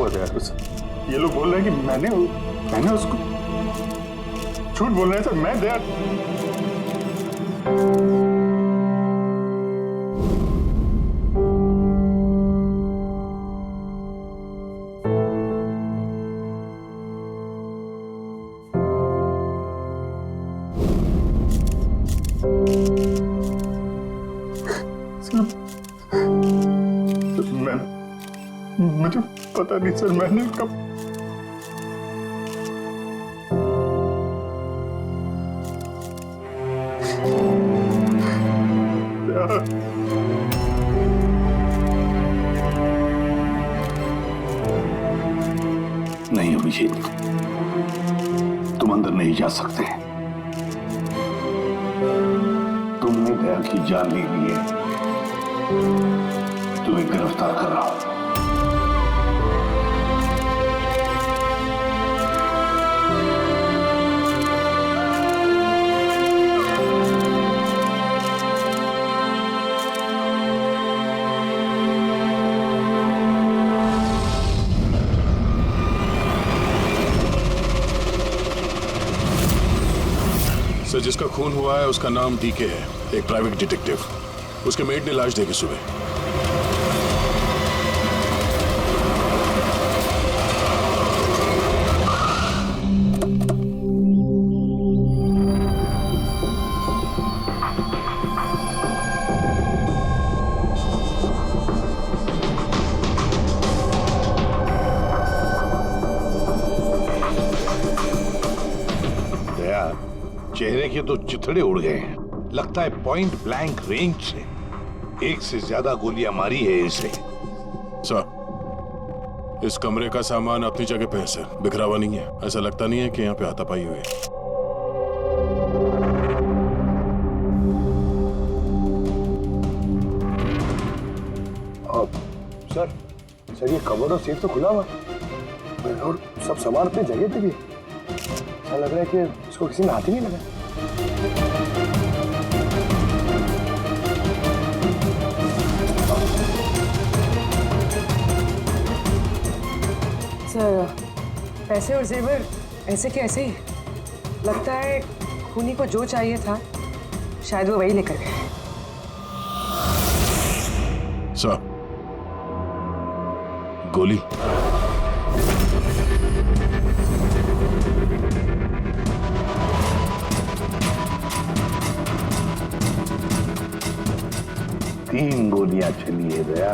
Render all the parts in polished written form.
हुआ था यार? ये लोग बोल रहे हैं कि मैंने उसको झूठ बोल रहे हैं सर। मैं दया मुझे पता नहीं सर, मैंने कब नहीं अभिजीत, तुम अंदर नहीं जा सकते। तुमने दया की जान ले ली है, तुम्हें गिरफ्तार कर रहा हूं। सर, जिसका खून हुआ है उसका नाम डीके है, एक प्राइवेट डिटेक्टिव। उसके मेट ने लाश देखी सुबह। चेहरे के तो चिथड़े उड़ गए हैं। लगता है पॉइंट ब्लैंक रेंज से एक से ज्यादा गोलियां मारी है इसे। सर, इस कमरे का सामान अपनी जगह पे है सर, बिखरा हुआ नहीं है। ऐसा लगता नहीं है कि यहाँ पे हाथापाई हुई है। सर ये कबर्ड और सेफ तो खुला हुआ है और सब सामान अपनी जगह पे भी है। ऐसा लग रहा है कि इसको किसी ने हाथ ही नहीं लगा। सर, पैसे और जेवर ऐसे के ऐसे ही। लगता है खूनी को जो चाहिए था शायद वो वही लेकर गए। सर, गोली। तीन गोलियां चली है दया।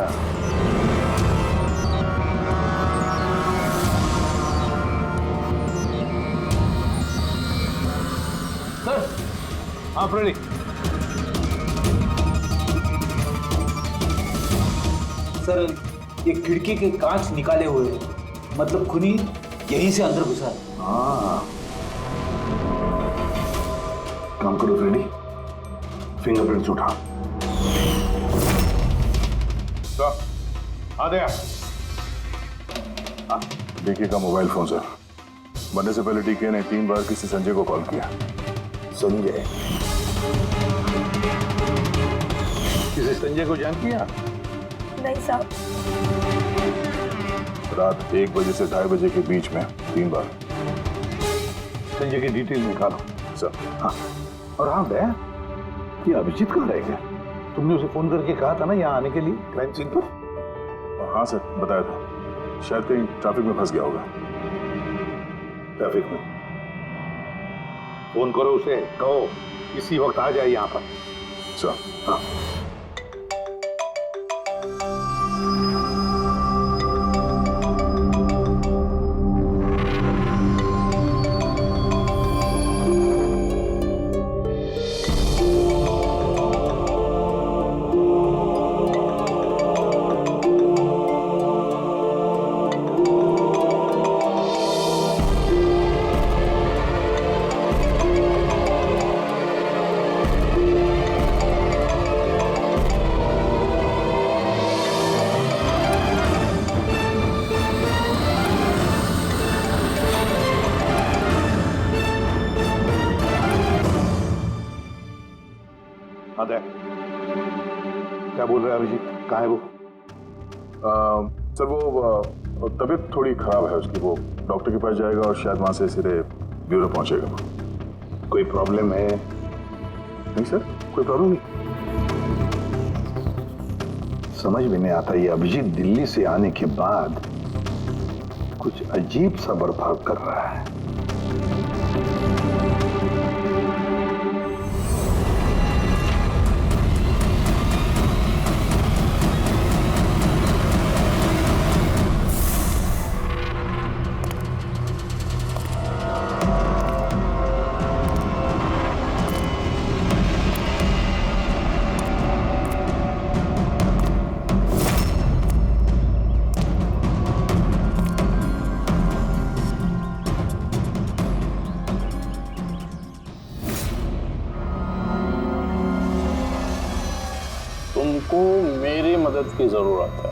सर, आप रेडी? सर, ये खिड़की के कांच निकाले हुए हैं, मतलब खूनी यहीं से अंदर घुसा है। हाँ, काम करो फ्रेडी, फिंगरप्रिंट्स उठा। आ गया। डीके का मोबाइल फोन सर। बनने से पहले डीके ने 3 बार किसी संजय को कॉल किया। संजय? किसी संजय को जान किया? नहीं साहब। रात 1 बजे से 2:30 बजे के बीच में 3 बार। संजय की डिटेल निकालो सर। हाँ, और हाँ दया, ये अभिजीत कहाँ रह गया? तुमने उसे फोन करके कहा था ना यहाँ आने के लिए क्राइम सीन पर? हाँ सर, बताया था। शायद कहीं ट्रैफिक में फंस गया होगा। ट्रैफिक में? फोन करो उसे, कहो इसी वक्त आ जाए यहाँ पर। सर। हाँ। क्या बोल रहा है अभिजीत? कहाँ है वो? सर वो और तबीयत थोड़ी खराब है उसकी। वो डॉक्टर के पास जाएगा और शायद वहां से सीधे ब्यूरो पहुंचेगा। कोई प्रॉब्लम है? नहीं सर, कोई प्रॉब्लम नहीं। समझ में नहीं आता, ये अभिजीत दिल्ली से आने के बाद कुछ अजीब सा बर्ताव कर रहा है। तुमको मेरी मदद की जरूरत है।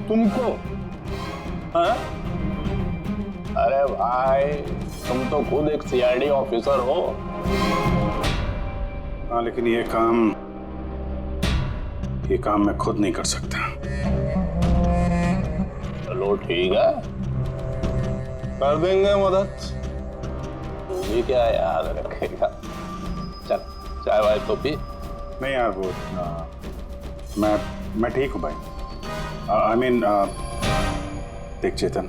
तुमको? हाँ? अरे भाई, तुम तो खुद एक सीआईडी ऑफिसर हो। हाँ, लेकिन ये काम मैं खुद नहीं कर सकता। चलो ठीक है, कर देंगे मदद। तू भी क्या याद रखेगा। चल चाय वाय तो पी। नहीं यार, वो मैं ठीक हूँ भाई। आई मीन देख चेतन,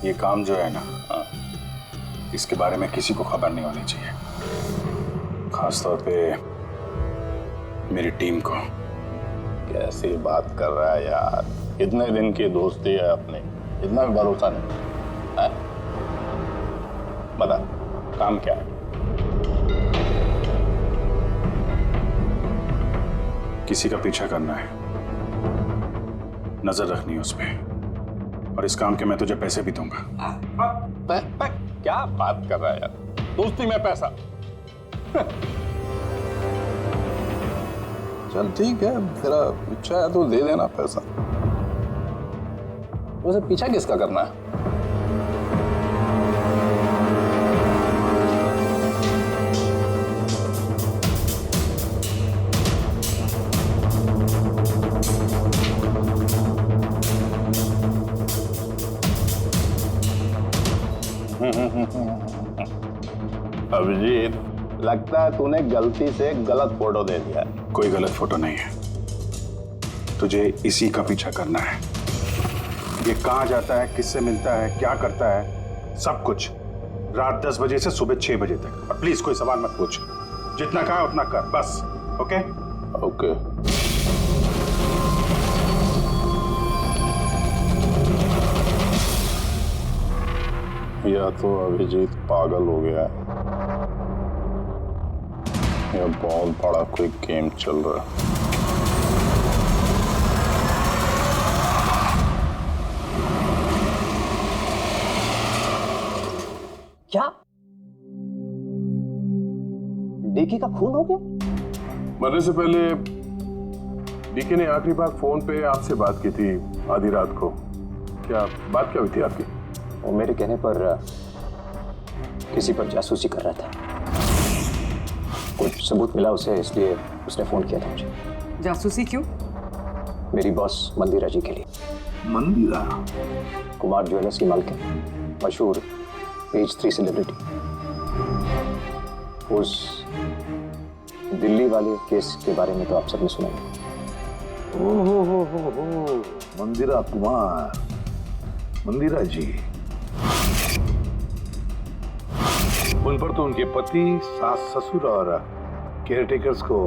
ये काम जो है ना, इसके बारे में किसी को खबर नहीं होनी चाहिए, खासतौर पे मेरी टीम को। कैसी बात कर रहा है यार, इतने दिन की दोस्ती है अपनी, इतना भी भरोसा नहीं है? बता काम क्या है? किसी का पीछा करना है, नजर रखनी है उस पे, और इस काम के मैं तुझे पैसे भी दूंगा। क्या बात कर रहा है यार, दोस्ती में पैसा? चल ठीक है, तेरा इच्छा है तो दे देना पैसा। वैसे पीछा किसका करना है? अभिजीत, लगता है तूने गलती से गलत फोटो दे दिया है। कोई गलत फोटो नहीं है, तुझे इसी का पीछा करना है। ये कहाँ जाता है, किससे मिलता है, क्या करता है, सब कुछ रात 10 बजे से सुबह 6 बजे तक। और प्लीज कोई सवाल मत पूछ, जितना कहा उतना कर बस। Okay okay. या तो अभिजीत पागल हो गया है, या बहुत बड़ा कोई गेम चल रहा है। क्या डीके का खून हो गया? मरने से पहले डीके ने आखिरी बार फोन पे आपसे बात की थी आधी रात को। क्या बात क्या हुई थी आपकी? वो मेरे कहने पर किसी पर जासूसी कर रहा था। कुछ सबूत मिला उसे, इसलिए उसने फोन किया था मुझे। जासूसी क्यों? मेरी बॉस मंदिरा जी के लिए। मंदिरा? कुमार ज्वेलर्स की मालकिन, मशहूर पेज 3 सेलिब्रिटी। उस दिल्ली वाले केस के बारे में तो आप सबने सुना ही। हो, मंदिरा कुमार, मंदिरा जी। उन पर तो उनके पति, सास, ससुर और केयरटेकर्स को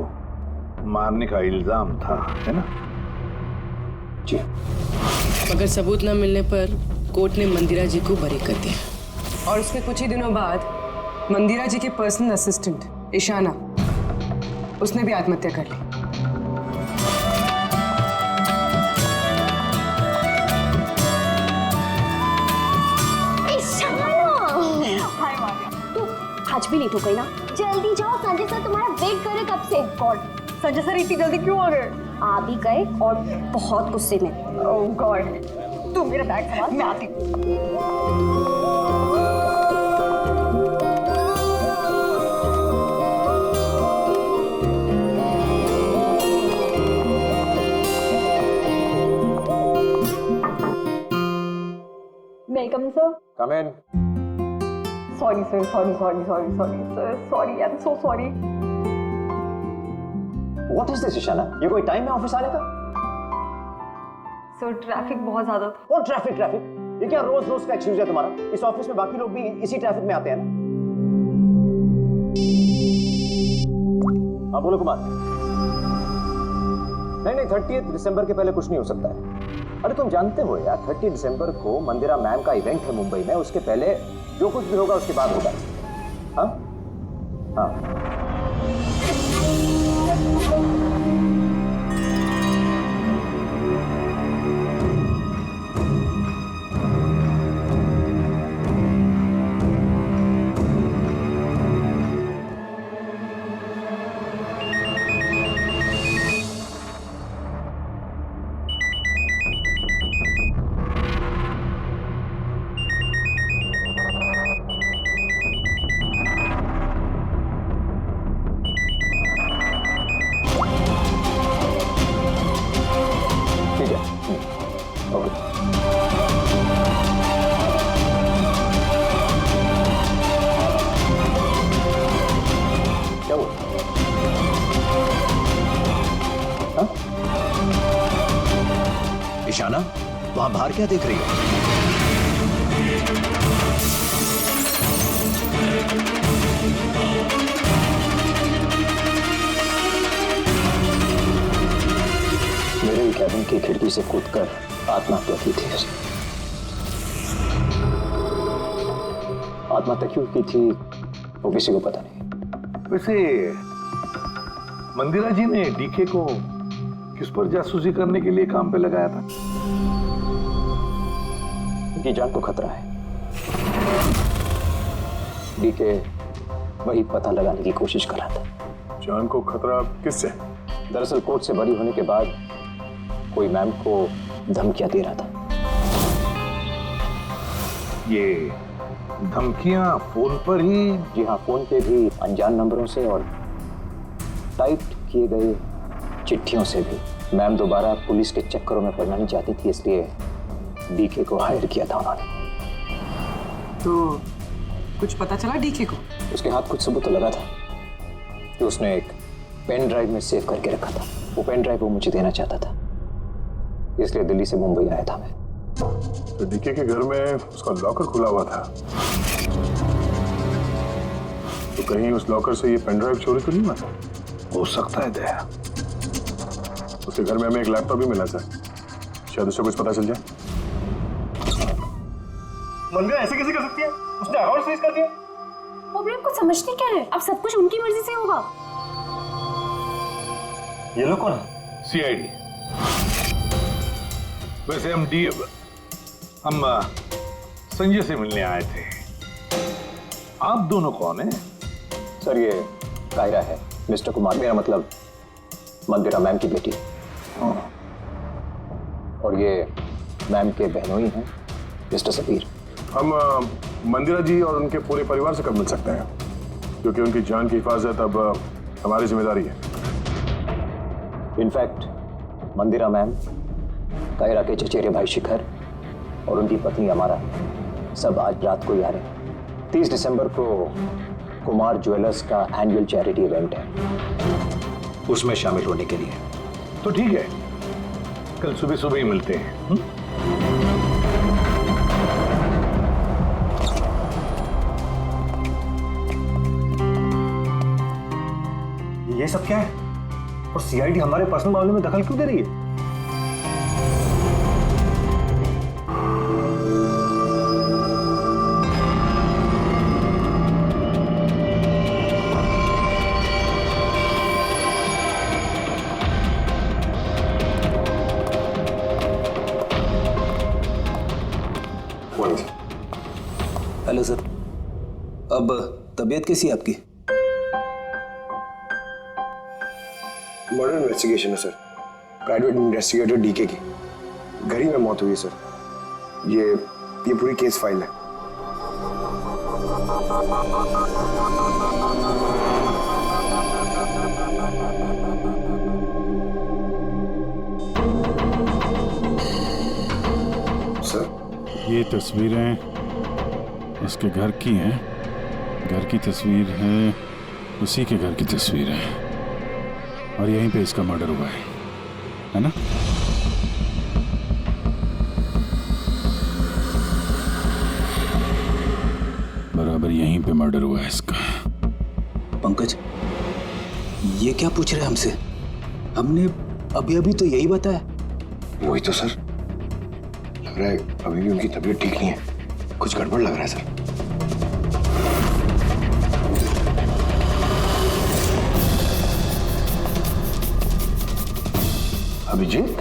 मारने का इल्जाम था, है ना? जी। मगर सबूत न मिलने पर कोर्ट ने मंदिरा जी को बरी कर दिया। और उसके कुछ ही दिनों बाद मंदिरा जी के पर्सनल असिस्टेंट इशाना, उसने भी आत्महत्या कर ली। आज भी लेट हो गई ना, जल्दी जाओ, संजय सर तुम्हारा वेट कर रहे कब से। गॉड, संजय सर इतनी जल्दी क्यों आ गए? आ भी गए और बहुत गुस्से में। ओह गॉड, तुम मेरा बैग संभाल, मैं आती हूँ। Come in. Sorry sir, sorry sorry sorry sorry sir, sorry, I am so sorry. What is this Ishana? ये कोई टाइम है ऑफिस आने का? सर ट्रैफिक बहुत ज्यादा था। और ट्रैफिक ट्रैफिक, ये क्या रोज रोज का एक्सक्यूज है तुम्हारा? इस ऑफिस में बाकी लोग भी इसी ट्रैफिक में आते हैं ना। हाँ बोलो कुमार। नहीं 30 दिसंबर के पहले कुछ नहीं हो सकता है। अरे तुम जानते हो यार, 30 दिसंबर को मंदिरा मैम का इवेंट है मुंबई में, उसके पहले जो कुछ भी होगा उसके बाद होगा। हाँ हाँ ईशाना, वहां बाहर क्या देख रही हो? मेरे ही कैबिन की खिड़की से कूदकर आत्महत्या की थी उसने। आत्महत्या क्यों की थी वो किसी को पता नहीं। वैसे मंदिरा जी ने डीके को किस पर जासूसी करने के लिए काम पे लगाया था? उनकी जान को खतरा है। डीके वही पता लगाने की कोशिश कर रहा था। जान को खतरा किससे? दरअसल कोर्ट से बरी होने के बाद कोई मैम को धमकियां दे रहा था। ये धमकियां फोन पर ही? जी हाँ, फोन पे भी, अनजान नंबरों से और टाइप किए गए चिट्ठियों से भी। मैम दोबारा पुलिस के चक्करों में पड़ना नहीं चाहती थी, इसलिए डीके को हायर किया था उन्होंने। तो कुछ पता चला डीके को? उसके हाथ कुछ सबूत तो लगा था कि उसने एक पेन ड्राइव में सेव करके रखा था। वो पेन ड्राइव वो मुझे देना चाहता था, इसलिए दिल्ली से मुंबई आया था मैं। तो डीके के घर में उसका लॉकर खुला हुआ था, तो कहीं उस लॉकर से ये पेन ड्राइव चोरी तो नहीं हुआ? हो सकता है दया। उसके घर में हमें एक लैपटॉप भी मिला सर, शायद उससे कुछ पता चल जाए। मंदिरा ऐसे कैसे कर सकती है? उसने अकाउंट फ्रीज कर दिया। वो भी आपको समझते क्या है? अब सब कुछ उनकी मर्जी से होगा। ये लोग कौन है? सीआईडी। वैसे हम संजय से मिलने आए थे। आप दोनों कौन हैं? सर ये कायरा है, मिस्टर कुमार, मेरा मतलब मंदिरा मैम की बेटी। और ये मैम के बहनोई हैं, मिस्टर सफीर। हम मंदिरा जी और उनके पूरे परिवार से कब मिल सकते हैं? क्योंकि उनकी जान की हिफाजत अब हमारी जिम्मेदारी है। इनफैक्ट मंदिरा मैम, कायरा के चचेरे भाई शिखर और उनकी पत्नी अमारा सब आज रात को ही आ रहे हैं। 30 दिसंबर को कुमार ज्वेलर्स का एनुअल चैरिटी इवेंट है, उसमें शामिल होने के लिए। तो ठीक है, कल सुबह सुबह ही मिलते हैं। ये सब क्या है? और सीआईडी हमारे पर्सनल मामले में दखल क्यों दे रही है? हेलो सर, अब तबीयत कैसी है आपकी? मर्डर इन्वेस्टिगेशन है सर, प्राइवेट इन्वेस्टिगेटर डीके की। घर ही में मौत हुई है सर। ये पूरी केस फाइल है। सर ये तस्वीरें उसके घर की है, घर की तस्वीर है, उसी के घर की तस्वीर है, और यहीं पे इसका मर्डर हुआ है ना? बराबर यहीं पे मर्डर हुआ है इसका। पंकज, ये क्या पूछ रहे हैं हमसे? हमने अभी अभी तो यही बताया। वही तो सर, लग रहा है अभी भी उनकी तबीयत ठीक नहीं है, कुछ गड़बड़ लग रहा है sir. Abhijeet,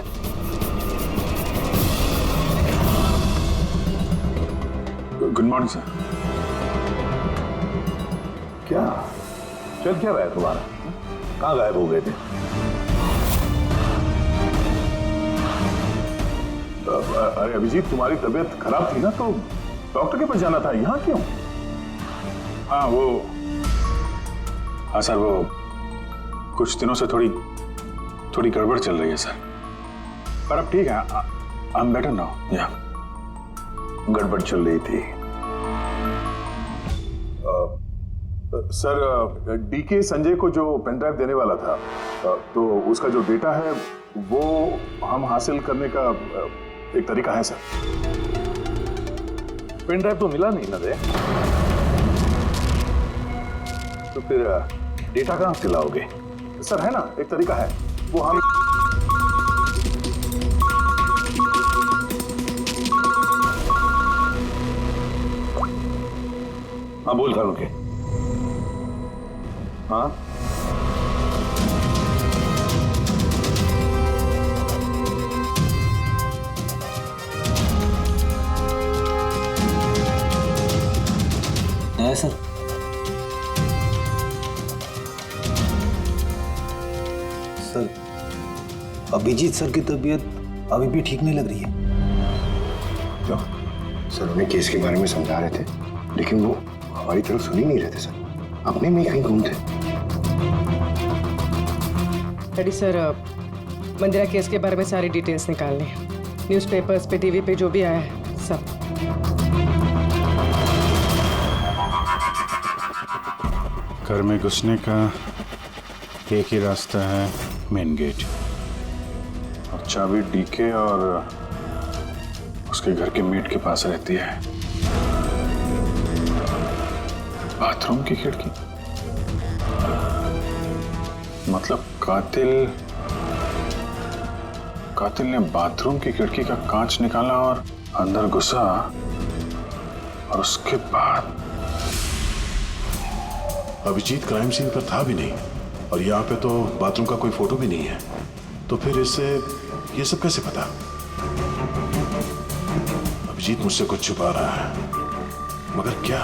good morning sir. क्या चल क्या रहा है तुम्हारा? कहाँ गायब हो गए थे? अरे अभिजीत, तुम्हारी तबीयत खराब थी ना, तो डॉक्टर के पास जाना था, यहाँ क्यों? हाँ सर, वो कुछ दिनों से थोड़ी गड़बड़ चल रही है सर, पर अब ठीक है, आई एम बेटर नाउ। या गड़बड़ चल रही थी। सर, डीके संजय को जो पेन ड्राइव देने वाला था, तो उसका जो डेटा है वो हम हासिल करने का एक तरीका है सर। पेन ड्राइव तो मिला नहीं ना रे, तो फिर डेटा कहाँ से लाओगे? सर है ना, एक तरीका है, वो हम हाँ बोल करूँ के हाँ है सर। सर, अभिजीत सर की तबीयत अभी भी ठीक नहीं लग रही है। क्यों? सर उन्हें केस के बारे में समझा रहे थे, लेकिन वो हमारी तरफ सुन ही नहीं रहे थे सर, अपने में ही कहीं घूम थे। डैडी सर, मंदिरा केस के बारे में सारी डिटेल्स निकालनी है, न्यूज़पेपर्स पे, टीवी पे जो भी आया है सब। घर में घुसने का एक ही रास्ता है, मेन गेट, और चाबी डीके और उसके घर के मेट के पास रहती है, बाथरूम की खिड़की। मतलब कातिल ने बाथरूम की खिड़की का कांच निकाला और अंदर घुसा, और उसके बाद अभिजीत क्राइम सीन पर था भी नहीं, और यहाँ पे तो बाथरूम का कोई फोटो भी नहीं है, तो फिर इससे ये सब कैसे पता? अभिजीत मुझसे कुछ छुपा रहा है, मगर क्या?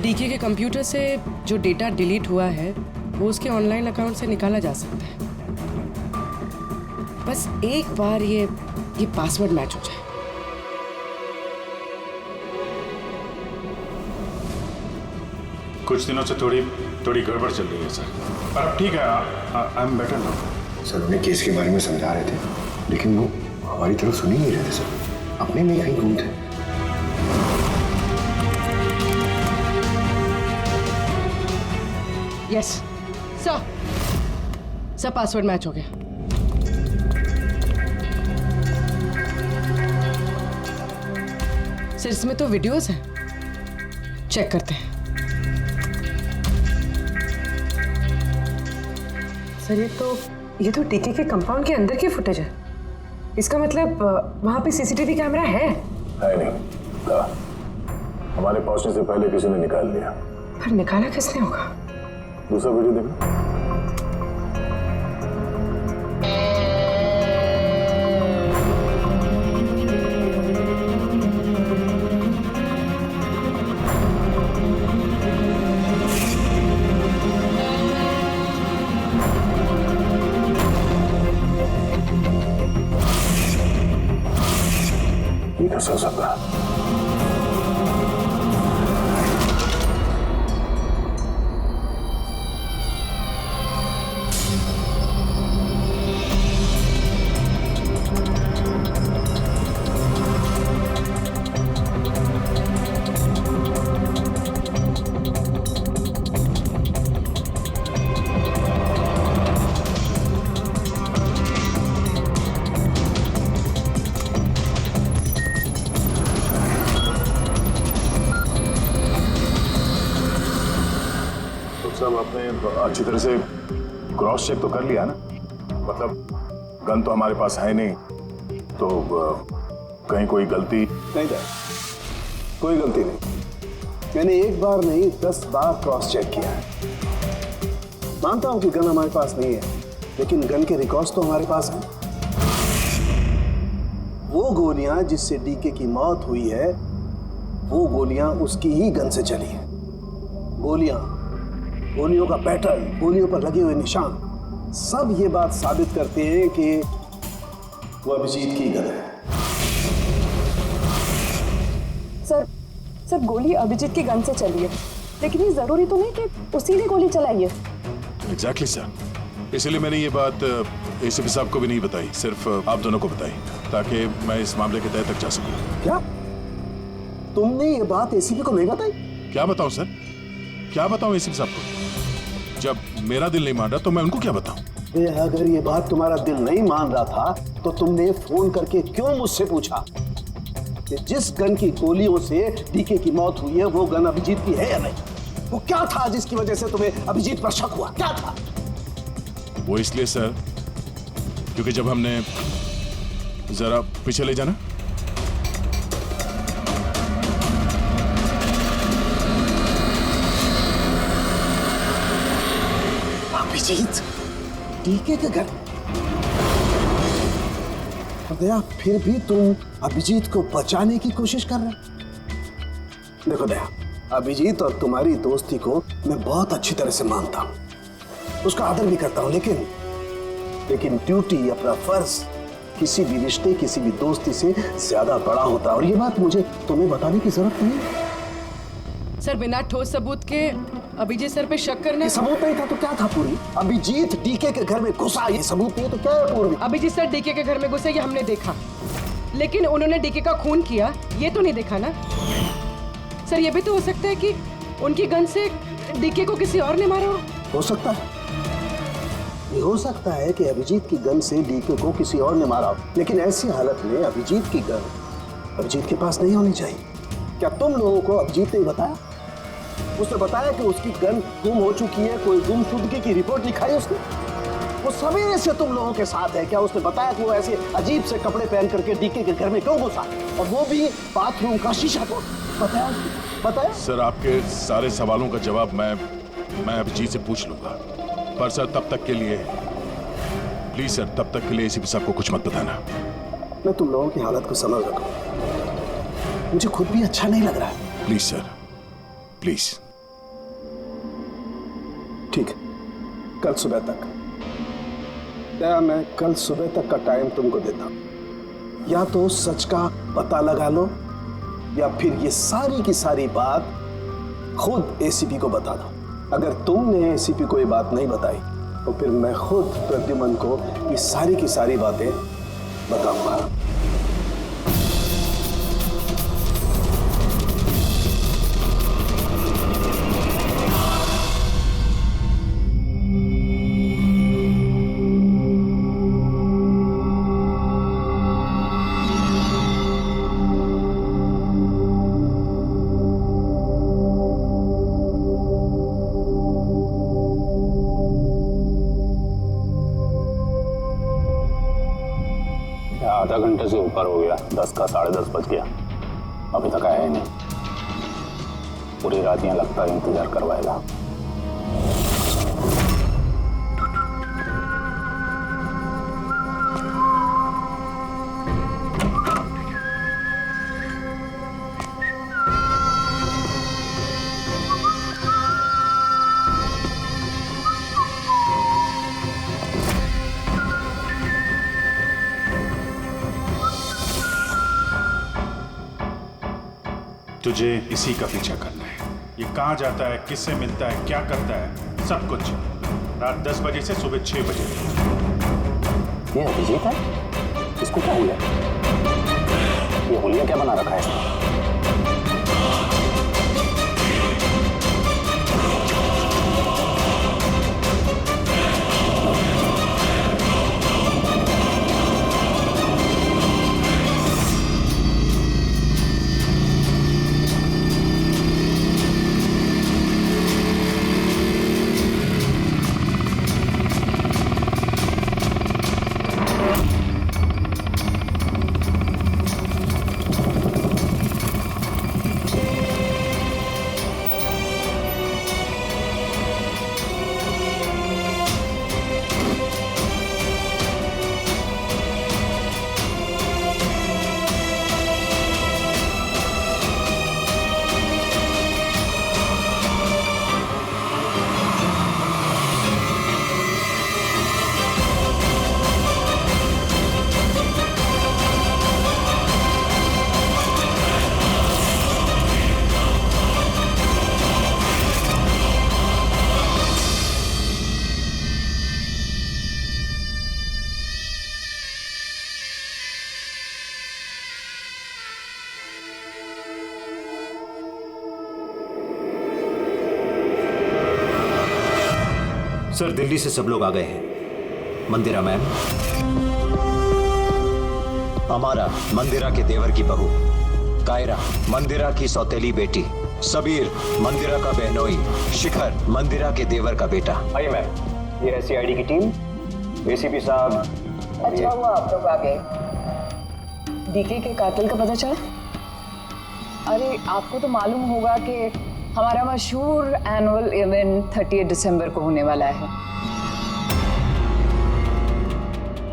डीके के कंप्यूटर से जो डेटा डिलीट हुआ है वो उसके ऑनलाइन अकाउंट से निकाला जा सकता है, बस एक बार ये पासवर्ड मैच हो जाए। कुछ दिनों से थोड़ी गड़बड़ चल रही है सर, पर अब ठीक है, I am better now. Sir उन्हें केस के बारे में समझा रहे थे, लेकिन वो हमारी तरफ सुन ही नहीं रहे थे सर, अपने में ही कहीं घूम थे। यस सर, पासवर्ड मैच हो गया। सर इसमें तो वीडियोस हैं, चेक करते हैं। सर ये तो डीके के कंपाउंड के अंदर की फुटेज है, इसका मतलब वहां पे सीसीटीवी कैमरा है? नहीं था, हमारे पहुंचने से पहले किसी ने निकाल लिया। पर निकाला किसने होगा? दूसरा वीडियो देखो। ये कैसा सकता है? आपने अच्छी तरह से क्रॉस चेक तो कर लिया ना? मतलब गन तो हमारे पास है नहीं, तो कहीं कोई गलती? नहीं था, कोई गलती नहीं। मैंने एक बार नहीं 10 बार क्रॉस चेक किया है। मानता हूं कि गन हमारे पास नहीं है, लेकिन गन के रिकॉर्ड्स तो हमारे पास हैं। वो गोलियां जिससे डीके की मौत हुई है, वो गोलियां उसकी ही गन से चली है। गोलियों का पैटर्न, गोलियों पर लगे हुए निशान, सब ये बात साबित करते हैं कि वो अभिजीत की गन है। सर गोली अभिजीत की गन से चली है, लेकिन ये जरूरी तो नहीं कि उसी ने गोली चलाई है। एग्जैक्टली सर, इसलिए मैंने ये बात एसीपी साहब को भी नहीं बताई, सिर्फ आप दोनों को बताई, ताकि मैं इस मामले के तह तक जा सकूं। क्या तुमने ये बात एसीपी को नहीं बताई? क्या बताऊं सर, क्या बताऊं एसीपी साहब को? जब मेरा दिल नहीं मान रहा तो मैं उनको क्या बताऊं? अगर ये बात तुम्हारा दिल नहीं मान रहा था तो तुमने फोन करके क्यों मुझसे पूछा कि जिस गन की गोलियों से डीके की मौत हुई है वो गन अभिजीत की है या नहीं? वो क्या था जिसकी वजह से तुम्हें अभिजीत पर शक हुआ? क्या था वो? इसलिए सर क्योंकि जब हमने, जरा पीछे ले जाना। अभिजीत डीके के घर? दया, फिर भी तुम अभिजीत को बचाने की कोशिश कर रहे। देखो दया, अभिजीत और तुम्हारी दोस्ती को मैं बहुत अच्छी तरह से मानता हूं, उसका आदर भी करता हूं, लेकिन ड्यूटी, अपना फर्ज किसी भी रिश्ते, किसी भी दोस्ती से ज्यादा बड़ा होता है, और ये बात मुझे तुम्हें बताने की जरूरत नहीं है। सर बिना ठोस सबूत के अभिजीत सर पे शक करना? सबूत नहीं था तो क्या था पूरी? अभिजीत डीके के घर में घुसा, ये सबूत नहीं है तो क्या है पूरी? अभिजीत सर डीके के घर में घुसे ये हमने देखा, लेकिन उन्होंने डीके का खून किया ये तो नहीं देखा ना। सर ये भी तो हो सकता है कि उनकी गन से डीके को किसी और ने मारा हो सकता है, ये हो सकता है कि अभिजीत की गन से डीके को किसी और ने मारा हो, लेकिन ऐसी हालत में अभिजीत की गन अभिजीत के पास नहीं होनी चाहिए। क्या तुम लोगों को अभिजीत ने बताया? उसने बताया कि उसकी गन गुम हो चुकी है, कोई गुमशुदगी की रिपोर्ट लिखाई उसने? वो सवेरे से तुम लोगों के साथ है, क्या उसने बताया कि वो ऐसे अजीब से कपड़े पहन करके डीके के घर में क्यों घुसा, और वो भी बाथरूम का शीशा तोड़? बताया? सर आपके सारे सवालों का जवाब मैं अभिजीत से पूछ लूंगा, पर सर तब तक के लिए प्लीज सर, तब तक के लिए एसीपी साहब को कुछ मत बताना। मैं तुम लोगों की हालत को समझ रहा हूं, मुझे खुद भी अच्छा नहीं लग रहा है। Please sir, please. ठीक है, कल सुबह तक, क्या मैं कल सुबह तक का टाइम तुमको देता हूं, या तो सच का पता लगा लो या फिर ये सारी की सारी बात खुद एसीपी को बता दो। अगर तुमने एसीपी को ये बात नहीं बताई तो फिर मैं खुद प्रद्युमन को ये सारी की सारी बातें बताऊंगा। आधा घंटे से ऊपर हो गया, 10 का 10:30 बज गया, अभी तक आया ही नहीं। पूरी रात यहाँ लगता है इंतजार करवाएगा। तुझे इसी का पीछा करना है। ये कहाँ जाता है, किससे मिलता है, क्या करता है, सब कुछ रात 10 बजे से सुबह 6 बजे। ये अभिजीत है? इसको क्या हुआ? ये होलिया क्या बना रखा है इसने? सर दिल्ली से सब लोग आ गए हैं। मंदिरा मैम, अमारा मंदिरा के देवर की बहू, कायरा मंदिरा की सौतेली बेटी, सबीर मंदिरा का बहनोई, शिखर मंदिरा के देवर का बेटा। आइए मैम, ये है सीआईडी की टीम। एसीपी साहब, अच्छा हुआ आप लोग आ गए। डीके के कातिल का पता चला? अरे आपको तो मालूम होगा कि हमारा मशहूर एनुअल इवेंट 30 दिसंबर को होने वाला है।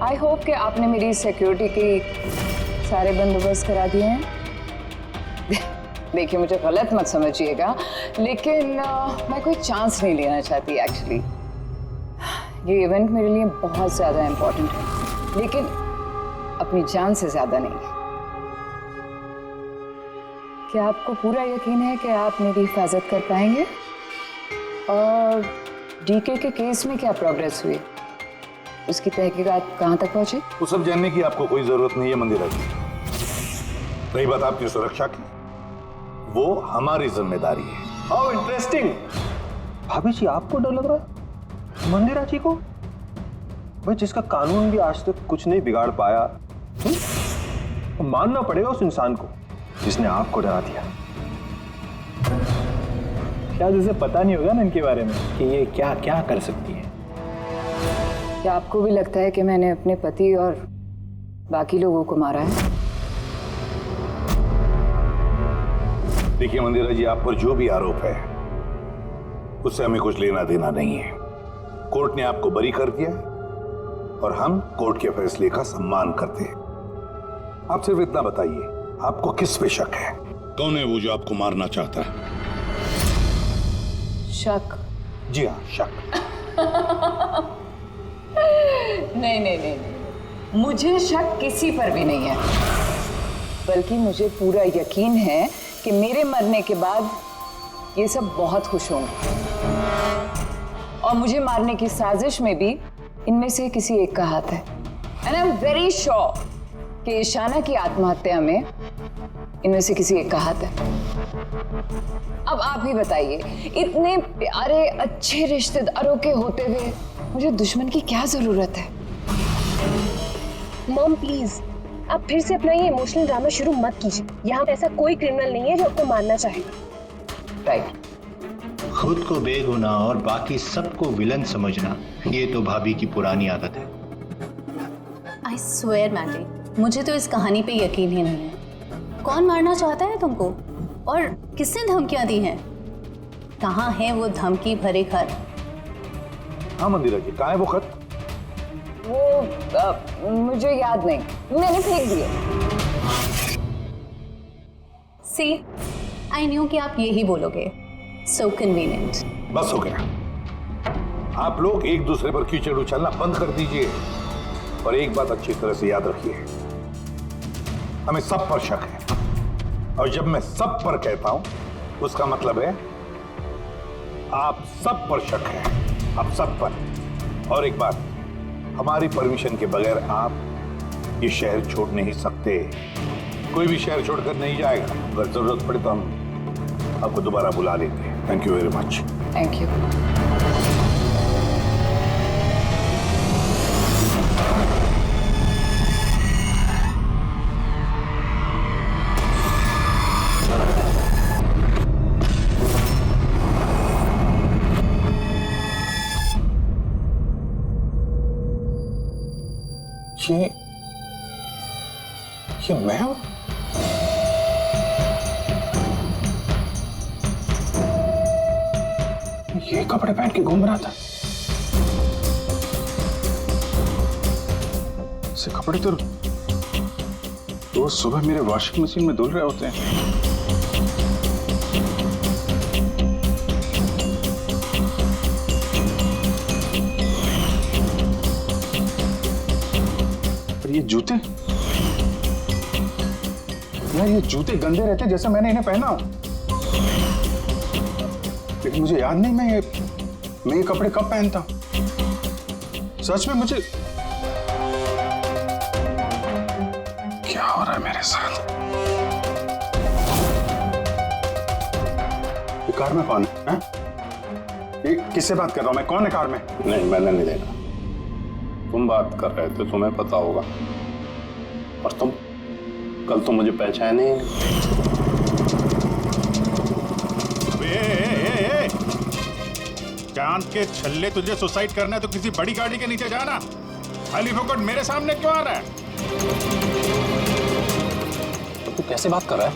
आई होप कि आपने मेरी सिक्योरिटी के सारे बंदोबस्त करा दिए हैं। देखिए मुझे गलत मत समझिएगा, लेकिन मैं कोई चांस नहीं लेना चाहती एक्चुअली। ये इवेंट मेरे लिए बहुत ज़्यादा इम्पोर्टेंट है, लेकिन अपनी जान से ज़्यादा नहीं। क्या आपको पूरा यकीन है कि आप मेरी हिफाजत कर पाएंगे? और डीके के केस में क्या प्रोग्रेस हुई? उसकी तहकीकात कहाँ तक पहुंची? वो सब जानने की आपको कोई जरूरत नहीं है मंदिरा जी। रही बात आपकी सुरक्षा की, वो हमारी जिम्मेदारी है। How interesting. भाभी जी आपको डर लग रहा है मंदिरा जी को? भाई जिसका कानून भी आज तक कुछ नहीं बिगाड़ पाया, मानना पड़ेगा उस इंसान को जिसने आपको डरा दिया। शायद उसे पता नहीं होगा ना इनके बारे में कि ये क्या क्या कर सकती है। क्या आपको भी लगता है कि मैंने अपने पति और बाकी लोगों को मारा है? देखिए मंदिरा जी, आप पर जो भी आरोप है उससे हमें कुछ लेना देना नहीं है। कोर्ट ने आपको बरी कर दिया और हम कोर्ट के फैसले का सम्मान करते हैं। आप सिर्फ इतना बताइए, आपको किस पे शक है? कौन है वो जो आपको मारना चाहता है? शक? जी हाँ, शक। नहीं, मुझे शक किसी पर भी नहीं है, बल्कि मुझे पूरा यकीन है कि मेरे मरने के बाद ये सब बहुत खुश होंगे और मुझे मारने की साजिश में भी इनमें से किसी एक का हाथ है। And I am very sure कि ईशाना की आत्महत्या में इनमें से किसी एक का हाथ है। अब आप ही बताइए, इतने प्यारे अच्छे रिश्तेदारों के होते हुए मुझे दुश्मन की क्या जरूरत है? मॉम प्लीज, आप फिर से अपना ये इमोशनल ड्रामा शुरू मत कीजिए। यहाँ पे ऐसा कोई क्रिमिनल नहीं है जो आपको मारना चाहेगा। राइट। खुद को बेगुनाह और बाकी सबको विलन समझना, ये तो भाभी की पुरानी आदत है। आई स्वेयर मैंडी, मुझे तो इस कहानी पे यकीन ही नहीं है। कौन मारना चाहता है तुमको और किसने धमकियां दी हैं? कहाँ है वो धमकी भरे खत? हाँ मंदिरा जी, कहाँ है वो खत? वो मुझे याद नहीं, मैंने फेंक दिए। सी, आई न्यू कि आप यही बोलोगे। सो कन्वीनियंट। बस हो गया। आप लोग एक दूसरे पर कीचड़ उछलना बंद कर दीजिए और एक बात अच्छी तरह से याद रखिए, हमें सब पर शक है और जब मैं सब पर कहता हूं उसका मतलब है आप सब पर शक है, आप सब पर। और एक बात, हमारी परमिशन के बगैर आप ये शहर छोड़ नहीं सकते। कोई भी शहर छोड़कर नहीं जाएगा। अगर जरूरत पड़े तो हम आपको दोबारा बुला लेंगे। Thank you very much. Thank you. ये मैं हूं? ये कपड़े पहन के घूम रहा था। ऐसे कपड़े तो रोज सुबह मेरे वॉशिंग मशीन में धुल रहे होते हैं। पर ये जूते, यार ये जूते गंदे रहते जैसे मैंने इन्हें पहना हो। लेकिन मुझे याद नहीं मैं ये कपड़े कब पहनता हूं। सच में मुझे क्या हो रहा है मेरे साथ? ये कार में कौन है? ये किससे बात कर रहा हूँ मैं? कौन है कार में? नहीं, मैंने नहीं देखा। तुम बात कर रहे थे, तुम्हें पता होगा। और तुम कल तो मुझे पहचाने ही नहीं। चांद के छल्ले, तुझे सुसाइड करना है तो किसी बड़ी गाड़ी के नीचे जाना। खाली फोकट मेरे सामने क्यों आ रहा है? तो तू कैसे बात कर रहा है?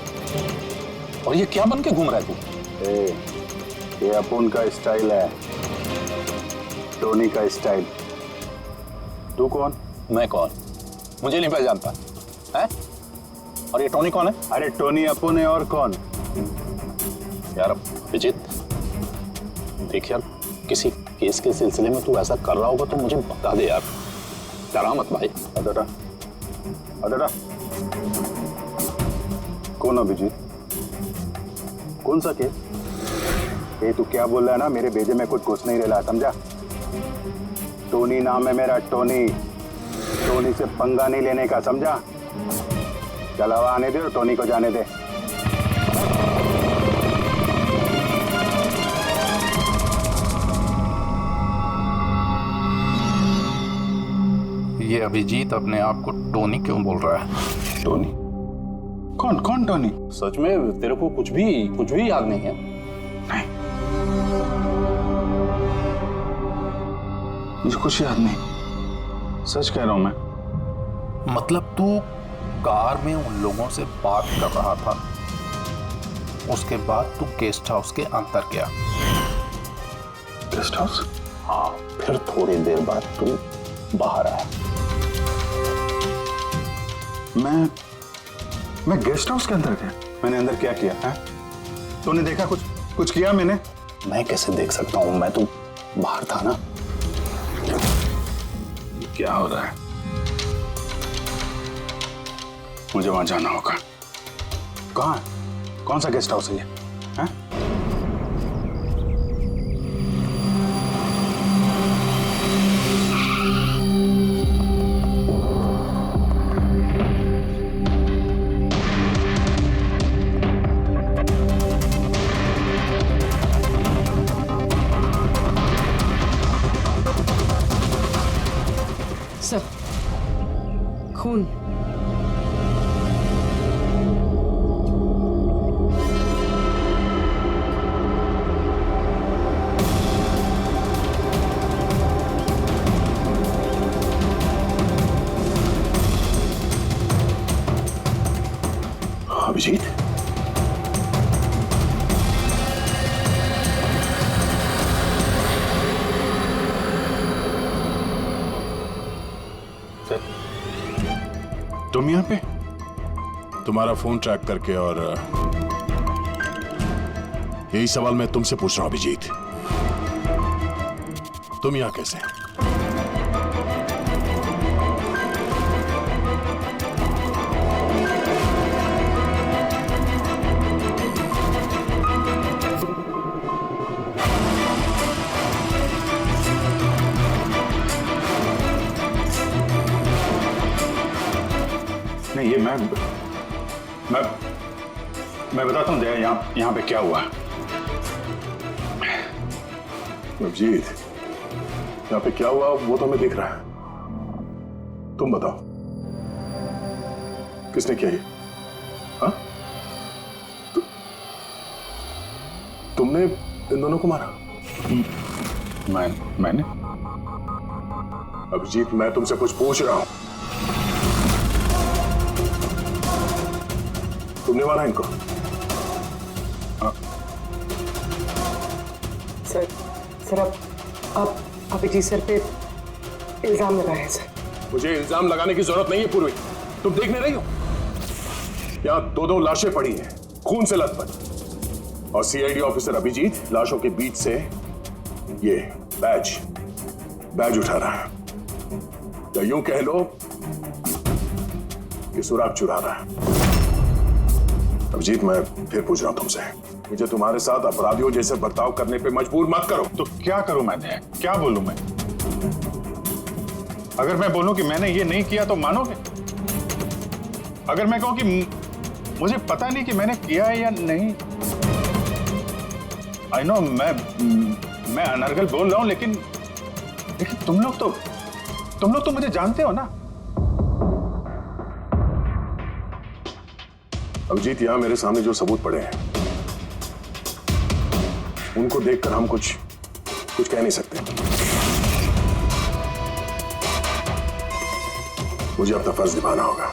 और ये क्या बन के घूम रहा है तू? ये अपुन का स्टाइल है, टोनी का स्टाइल। तू कौन? मैं कौन? मुझे नहीं पहचानता है? और ये टोनी कौन है? अरे टोनी अपुन है, और कौन? यार अभिजीत, देख यार, किसी केस के सिलसिले में तू ऐसा कर रहा होगा तो मुझे बता दे यार। डरा मत भाई। अदरा अदरा कौन अभिजीत? कौन सा केस? ये तू क्या बोल रहा है ना, मेरे भेजे में कुछ घुस नहीं रहा, समझा? टोनी नाम है मेरा, टोनी। टोनी से पंगा नहीं लेने का, समझा? चल हवा आने दे और टोनी को जाने दे। ये अभिजीत अपने आप को टोनी क्यों बोल रहा है? टोनी? कौन कौन टोनी? सच में तेरे को कुछ भी याद नहीं है? नहीं, मुझे कुछ याद नहीं, सच कह रहा हूं मैं। मतलब तू कार में उन लोगों से बात कर रहा था, उसके बाद तू गेस्ट हाउस के अंदर गया। Guest house? हाँ, फिर थोड़ी देर बाद तू बाहर आया। मैं गेस्ट हाउस के अंदर गया? मैंने अंदर क्या किया है? तूने देखा कुछ किया मैंने? मैं कैसे देख सकता हूं, मैं तो बाहर था ना। क्या हो रहा है? मुझे वहां जाना होगा। कहाँ? कौन सा गेस्ट हाउस है ये? हैं? सर, खून। अभिजीत? तुम यहाँ पे? तुम्हारा फोन ट्रैक करके, और यही सवाल मैं तुमसे पूछ रहा हूं अभिजीत, तुम यहाँ कैसे? नहीं, ये मैं बताता हूँ जया, यहाँ पे क्या हुआ। अभिजीत, यहाँ पे क्या हुआ वो तो हमें दिख रहा है, तुम बताओ किसने किया ये? हाँ? तुमने इन दोनों को मारा? मैंने? अभिजीत, मैं तुमसे कुछ पूछ रहा हूं। तुमने मारा इनको? सर आप अभिजीत सर पे इल्जाम लगाए हैं सर। मुझे इल्जाम लगाने की जरूरत नहीं है पूर्वी, तुम देखने रही हो यहाँ दो लाशें पड़ी हैं, खून से लथपथ, और सीआईडी ऑफिसर अभिजीत लाशों के बीच से ये बैज उठा रहा है, या यूं कह लो कि सुराग चुरा रहा है। अभिजीत, मैं फिर पूछ रहा हूं तुमसे, मुझे तुम्हारे साथ अपराधियों जैसे बर्ताव करने पे मजबूर मत करो। तो क्या करूं मैं? क्या बोलूं मैं? अगर मैं बोलूं कि मैंने ये नहीं किया तो मानोगे? अगर मैं कहूं कि मुझे पता नहीं कि मैंने किया है या नहीं? आई नो मैं अनर्गल बोल रहा हूं, लेकिन तुम लोग तो मुझे जानते हो ना। अभिजीत, यहां मेरे सामने जो सबूत पड़े हैं उनको देखकर हम कुछ कह नहीं सकते। मुझे अपना फर्ज निभाना होगा।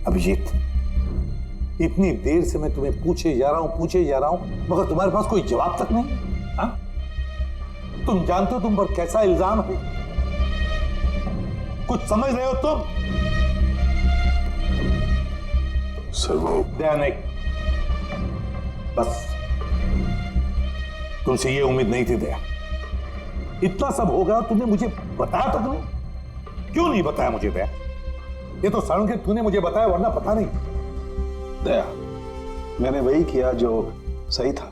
अभिजीत, इतनी देर से मैं तुम्हें पूछे जा रहा हूं, मगर तुम्हारे पास कोई जवाब तक नहीं। हाँ? तुम जानते हो तुम पर कैसा इल्जाम है? कुछ समझ रहे हो तुम? सर वो नहीं, बस तुमसे ये उम्मीद नहीं थी दया। इतना सब हो गया, तुमने मुझे बताया तक नहीं। क्यों नहीं बताया मुझे दया? ये तो सड़न के तूने मुझे बताया, वरना पता नहीं। दया, मैंने वही किया जो सही था।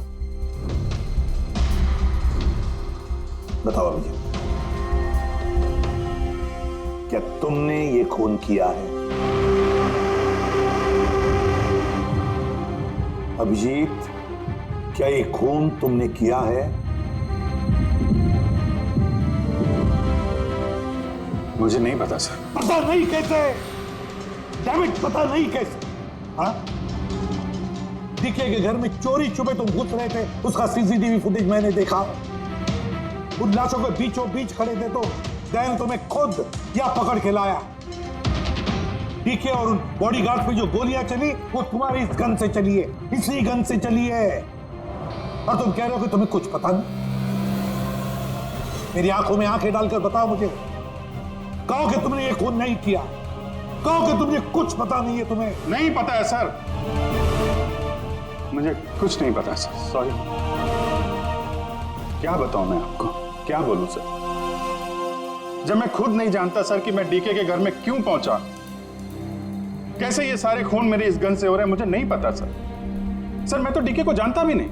बताओ अभिजीत, क्या तुमने ये खून किया है? अभिजीत, क्या ये खून तुमने किया है? मुझे नहीं पता सर। पता नहीं कैसे? डैमेज, पता नहीं कैसे? हाँ? डीके के घर में चोरी छुपे तुम घुस रहे थे, उसका सीसीटीवी फुटेज मैंने देखा। उन लाशों के बीचों बीच खड़े थे तो दैन तुम्हें खुद या पकड़ के लाया। डीके और उन बॉडीगार्ड पे जो गोलियां चली वो तुम्हारी इस गन से चली है, इसी गन से चली है। और तुम कह रहे हो कि तुम्हें कुछ पता नहीं। मेरी आंखों में आंखें डालकर बताओ मुझे, कहो कि तुमने ये खून नहीं किया, कहो कि तुमने कुछ पता नहीं है। तुम्हें नहीं पता है सर, मुझे कुछ नहीं पता सर, सॉरी। क्या बताऊं मैं आपको, क्या बोलूं सर, जब मैं खुद नहीं जानता सर कि मैं डीके के घर में क्यों पहुंचा, कैसे ये सारे खून मेरे इस गन से हो रहे हैं, मुझे नहीं पता सर। सर मैं तो डीके को जानता भी नहीं,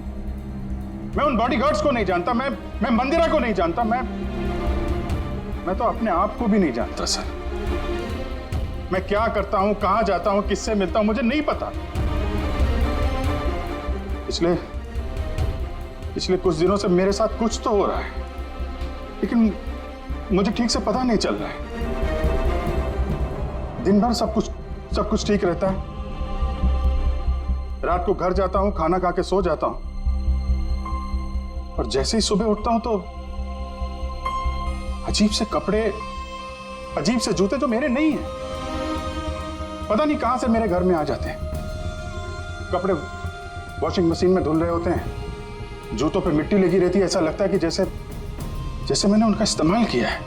मैं उन बॉडीगार्ड्स को नहीं जानता, मैं मंदिरा को नहीं जानता, मैं तो अपने आप को भी नहीं जानता सर। मैं क्या करता हूं, कहां जाता हूं, किससे मिलता हूं, मुझे नहीं पता। पिछले कुछ दिनों से मेरे साथ कुछ तो हो रहा है, लेकिन मुझे ठीक से पता नहीं चल रहा है। दिन भर सब कुछ ठीक रहता है, रात को घर जाता हूं, खाना खा के सो जाता हूं, और जैसे ही सुबह उठता हूं तो अजीब से कपड़े, अजीब से जूते जो मेरे नहीं हैं, पता नहीं कहां से मेरे घर में आ जाते हैं। कपड़े वॉशिंग मशीन में धुल रहे होते हैं, जूतों पे मिट्टी लगी रहती है, ऐसा लगता है कि जैसे मैंने उनका इस्तेमाल किया है,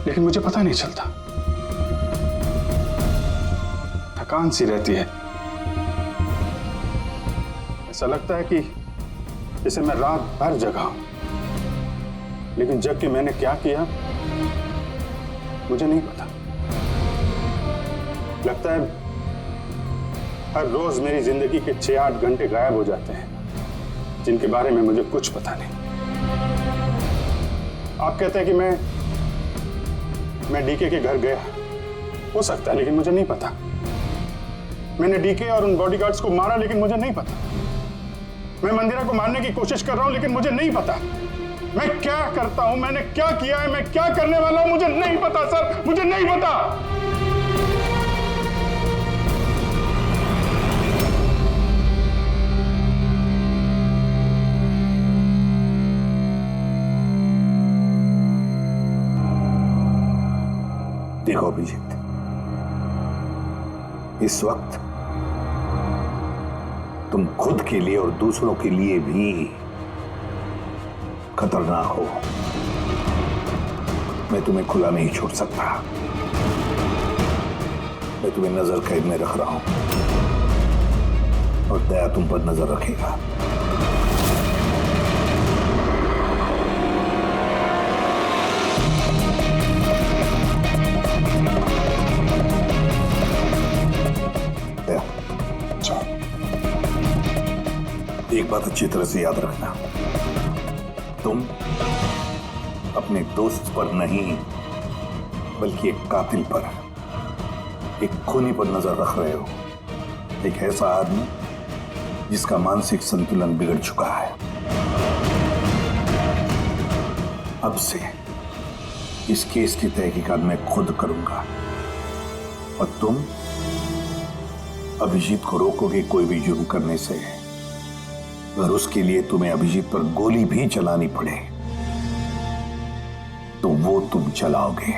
लेकिन मुझे पता नहीं चलता। थकान सी रहती है, ऐसा लगता है कि जैसे मैं रात भर जगा हूं, लेकिन जग के मैंने क्या किया मुझे नहीं पता। लगता है हर रोज मेरी जिंदगी के 6-8 घंटे गायब हो जाते हैं, जिनके बारे में मुझे कुछ पता नहीं। आप कहते हैं कि मैं डीके के घर गया, हो सकता है, लेकिन मुझे नहीं पता। मैंने डीके और उन बॉडीगार्ड्स को मारा, लेकिन मुझे नहीं पता। मैं मंदिरा को मारने की कोशिश कर रहा हूं, लेकिन मुझे नहीं पता। मैं क्या करता हूं, मैंने क्या किया है, मैं क्या करने वाला हूं, मुझे नहीं पता सर, मुझे नहीं पता। देखो अभिजीत, इस वक्त तुम खुद के लिए और दूसरों के लिए भी खतरनाक हो। मैं तुम्हें खुला नहीं छोड़ सकता, मैं तुम्हें नजर कैद में रख रहा हूं, और दया तुम पर नजर रखेगा। बात अच्छी तरह से याद रखना, तुम अपने दोस्त पर नहीं बल्कि एक कातिल पर, एक खूनी पर नजर रख रहे हो। एक ऐसा आदमी जिसका मानसिक संतुलन बिगड़ चुका है। अब से इस केस की तहकीकात मैं खुद करूंगा और तुम अभिजीत को रोकोगे कोई भी जुर्म करने से। अगर उसके लिए तुम्हें अभिजीत पर गोली भी चलानी पड़े तो वो तुम चलाओगे।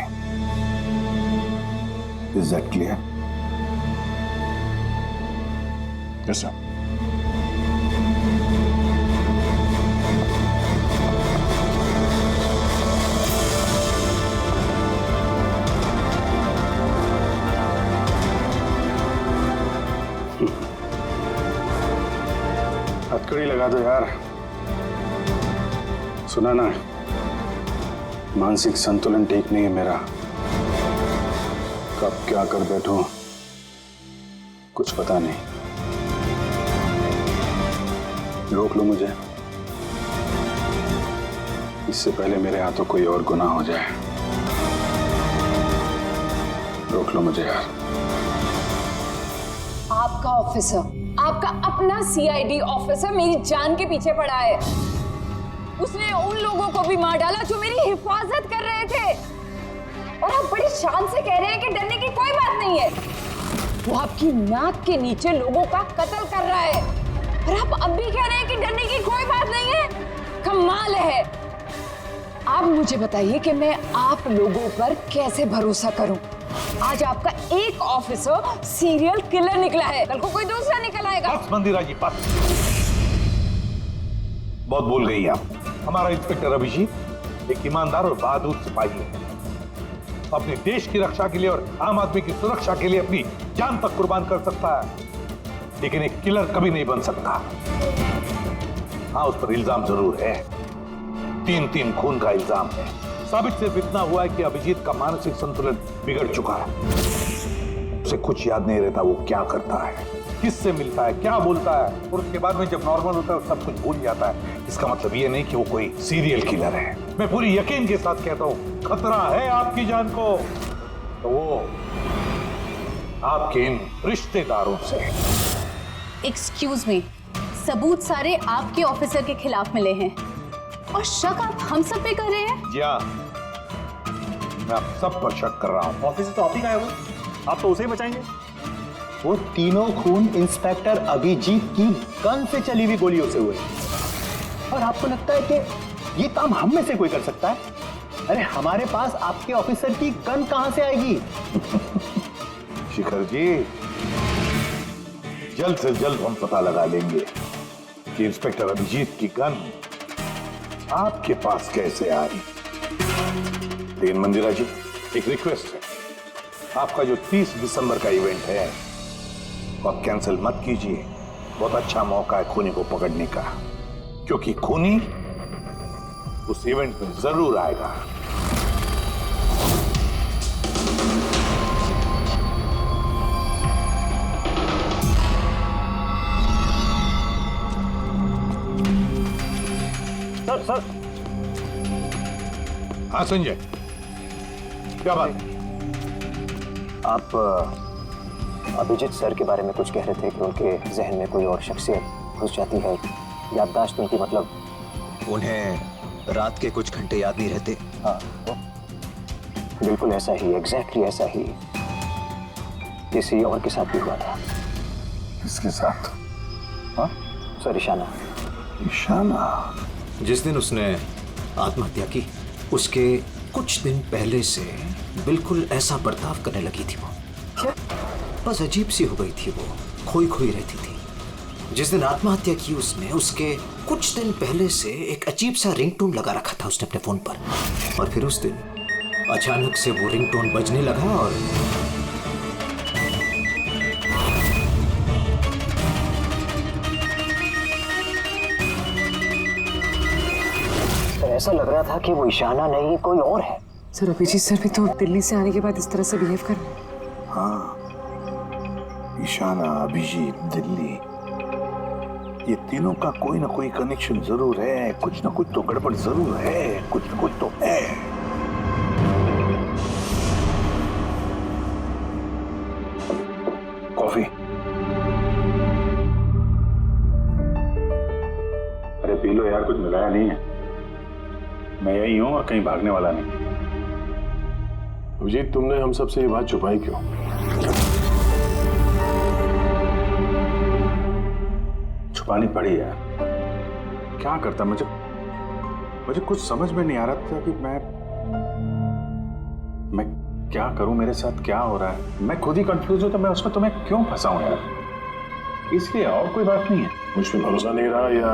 Is that clear? Yes sir. हथकड़ी लगा दो यार। सुना ना, मानसिक संतुलन ठीक नहीं है मेरा। कब क्या कर बैठूं कुछ पता नहीं। रोक लो मुझे, इससे पहले मेरे हाथों कोई और गुनाह हो जाए। रोक लो मुझे यार। आपका ऑफिसर, आपका अपना सीआईडी ऑफिसर मेरी जान के पीछे पड़ा है। उसने उन लोगों को भी मार डाला जो मेरी हिफाजत कर रहे थे, और आप बड़ी शान से कह रहे हैं कि डरने की कोई बात नहीं है। वो आपकी नाक के नीचे लोगों का कत्ल कर रहा है और आप अब भी कह रहे हैं कि डरने की कोई बात नहीं है। कमाल है। आप मुझे बताइए कि मैं आप लोगों पर कैसे भरोसा करूं। आज आपका एक ऑफिसर सीरियल किलर निकला है, कल को कोई दूसरा निकल आएगा। बस मंदिरा जी, बस। बहुत बोल गई आप। हमारा इंस्पेक्टर अभिजीत एक ईमानदार और बहादुर सिपाही है। अपने देश की रक्षा के लिए और आम आदमी की सुरक्षा के लिए अपनी जान तक कुर्बान कर सकता है, लेकिन एक किलर कभी नहीं बन सकता। हाँ, उस पर इल्जाम जरूर है, 3 खून का इल्जाम है। साबित सिर्फ इतना हुआ है कि अभिजीत का मानसिक संतुलन बिगड़ चुका है। उसे कुछ याद नहीं रहता वो क्या करता है, किससे मिलता है, क्या बोलता है, और उसके बाद में जब नॉर्मल होता है सब कुछ भूल जाता है। इसका मतलब ये नहीं कि वो कोई सीरियल किलर है। मैं पूरी यकीन के साथ कहता हूँ, खतरा है आपकी जान को तो वो आपके इन रिश्तेदारों से। एक्सक्यूज मी, सबूत सारे आपके ऑफिसर के खिलाफ मिले हैं और शक आप हम सब पे कर रहे हैं। जी हाँ, मैं आप सब पर शक कर रहा हूँ। ऑफिसर तो आप ही का है, वो आप तो उसे ही बचाएंगे। वो तीनों खून इंस्पेक्टर अभिजीत की गन से चली हुई गोलियों से हुए, और आपको लगता है कि ये काम हम में से कोई कर सकता है? अरे हमारे पास आपके ऑफिसर की गन कहां से आएगी? शिखर जी, जल्द से जल्द हम पता लगा लेंगे कि इंस्पेक्टर अभिजीत की गन आपके पास कैसे आई। लेकिन मंदिरा जी, एक रिक्वेस्ट है, आपका जो 30 दिसंबर का इवेंट है वो आप कैंसिल मत कीजिए। बहुत अच्छा मौका है खूनी को पकड़ने का, क्योंकि खूनी उस इवेंट में जरूर आएगा। सर हाँ संजय, क्या बात? आप अभिजीत सर के बारे में कुछ कह रहे थे कि उनके जहन में कोई और शख्सियत घुस जाती है, याददाश्त उनकी, मतलब उन्हें रात के कुछ घंटे याद नहीं रहते। हाँ, बिल्कुल ऐसा ही, एग्जैक्टली ऐसा ही किसी और के साथ भी हुआ था। किसके साथ? हाँ सर, ईशाना। ईशाना? जिस दिन उसने आत्महत्या की उसके कुछ दिन पहले से बिल्कुल ऐसा बर्ताव करने लगी थी वो। क्या? बस अजीब सी हो गई थी वो, खोई खोई रहती थी। जिस दिन आत्महत्या की उसने, उसके कुछ दिन पहले से एक अजीब सा रिंगटोन लगा रखा था उसने अपने फोन पर, और फिर उस दिन अचानक से वो रिंगटोन बजने लगा और ऐसा लग रहा था कि वो ईशाना नहीं कोई और है। सर, अभिजीत सर भी तो दिल्ली से आने के बाद इस तरह से बिहेव कर रहे हैं। हाँ, ईशाना, अभिजीत, दिल्ली, ये तीनों का कोई ना कोई कनेक्शन जरूर है, कुछ ना कुछ तो गड़बड़ जरूर है, कुछ ना कुछ तो है। कॉफी। अरे पी लो यार, कुछ मिलाया नहीं है। मैं यही हूं और कहीं भागने वाला नहीं। अभिजीत, तुमने हम सबसे ये बात छुपाई क्यों? छुपानी पड़ी यार। क्या करता, मुझे कुछ समझ में नहीं आ रहा था कि मैं क्या करूं, मेरे साथ क्या हो रहा है। मैं खुद ही कंफ्यूज हूं, तो मैं उसमें तुम्हें क्यों फंसाऊं यार। इसलिए और कोई बात नहीं है। मुझ पर भरोसा नहीं रहा या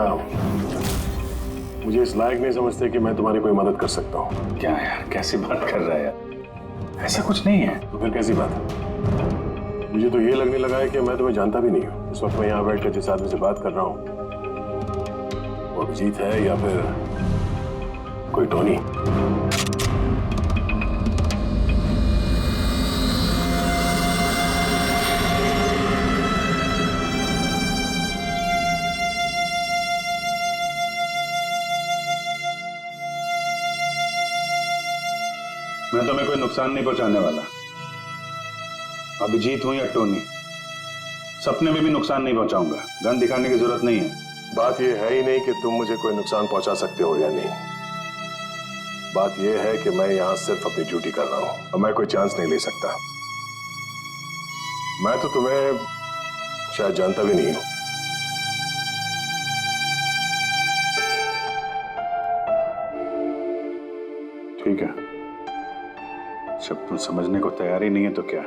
मुझे इस लायक नहीं समझते कि मैं तुम्हारी कोई मदद कर सकता हूँ? क्या यार, कैसी बात कर रहा है यार, ऐसा कुछ नहीं है। तो फिर कैसी बात है? मुझे तो ये लगने लगा है कि मैं तुम्हें जानता भी नहीं हूँ। इस वक्त मैं यहाँ बैठ कर जिस आदमी से बात कर रहा हूँ वो अभिजीत है या फिर कोई टोनी। मैं तुम्हें कोई नुकसान नहीं पहुंचाने वाला। अभिजीत हूं या टोनी, सपने में भी नुकसान नहीं पहुंचाऊंगा। गन दिखाने की जरूरत नहीं है। बात यह है ही नहीं कि तुम मुझे कोई नुकसान पहुंचा सकते हो या नहीं। बात यह है कि मैं यहां सिर्फ अपनी ड्यूटी कर रहा हूं और मैं कोई चांस नहीं ले सकता। मैं तो तुम्हें शायद जानता भी नहीं हूं। ठीक है, जब तुम समझने को तैयार ही नहीं है तो क्या।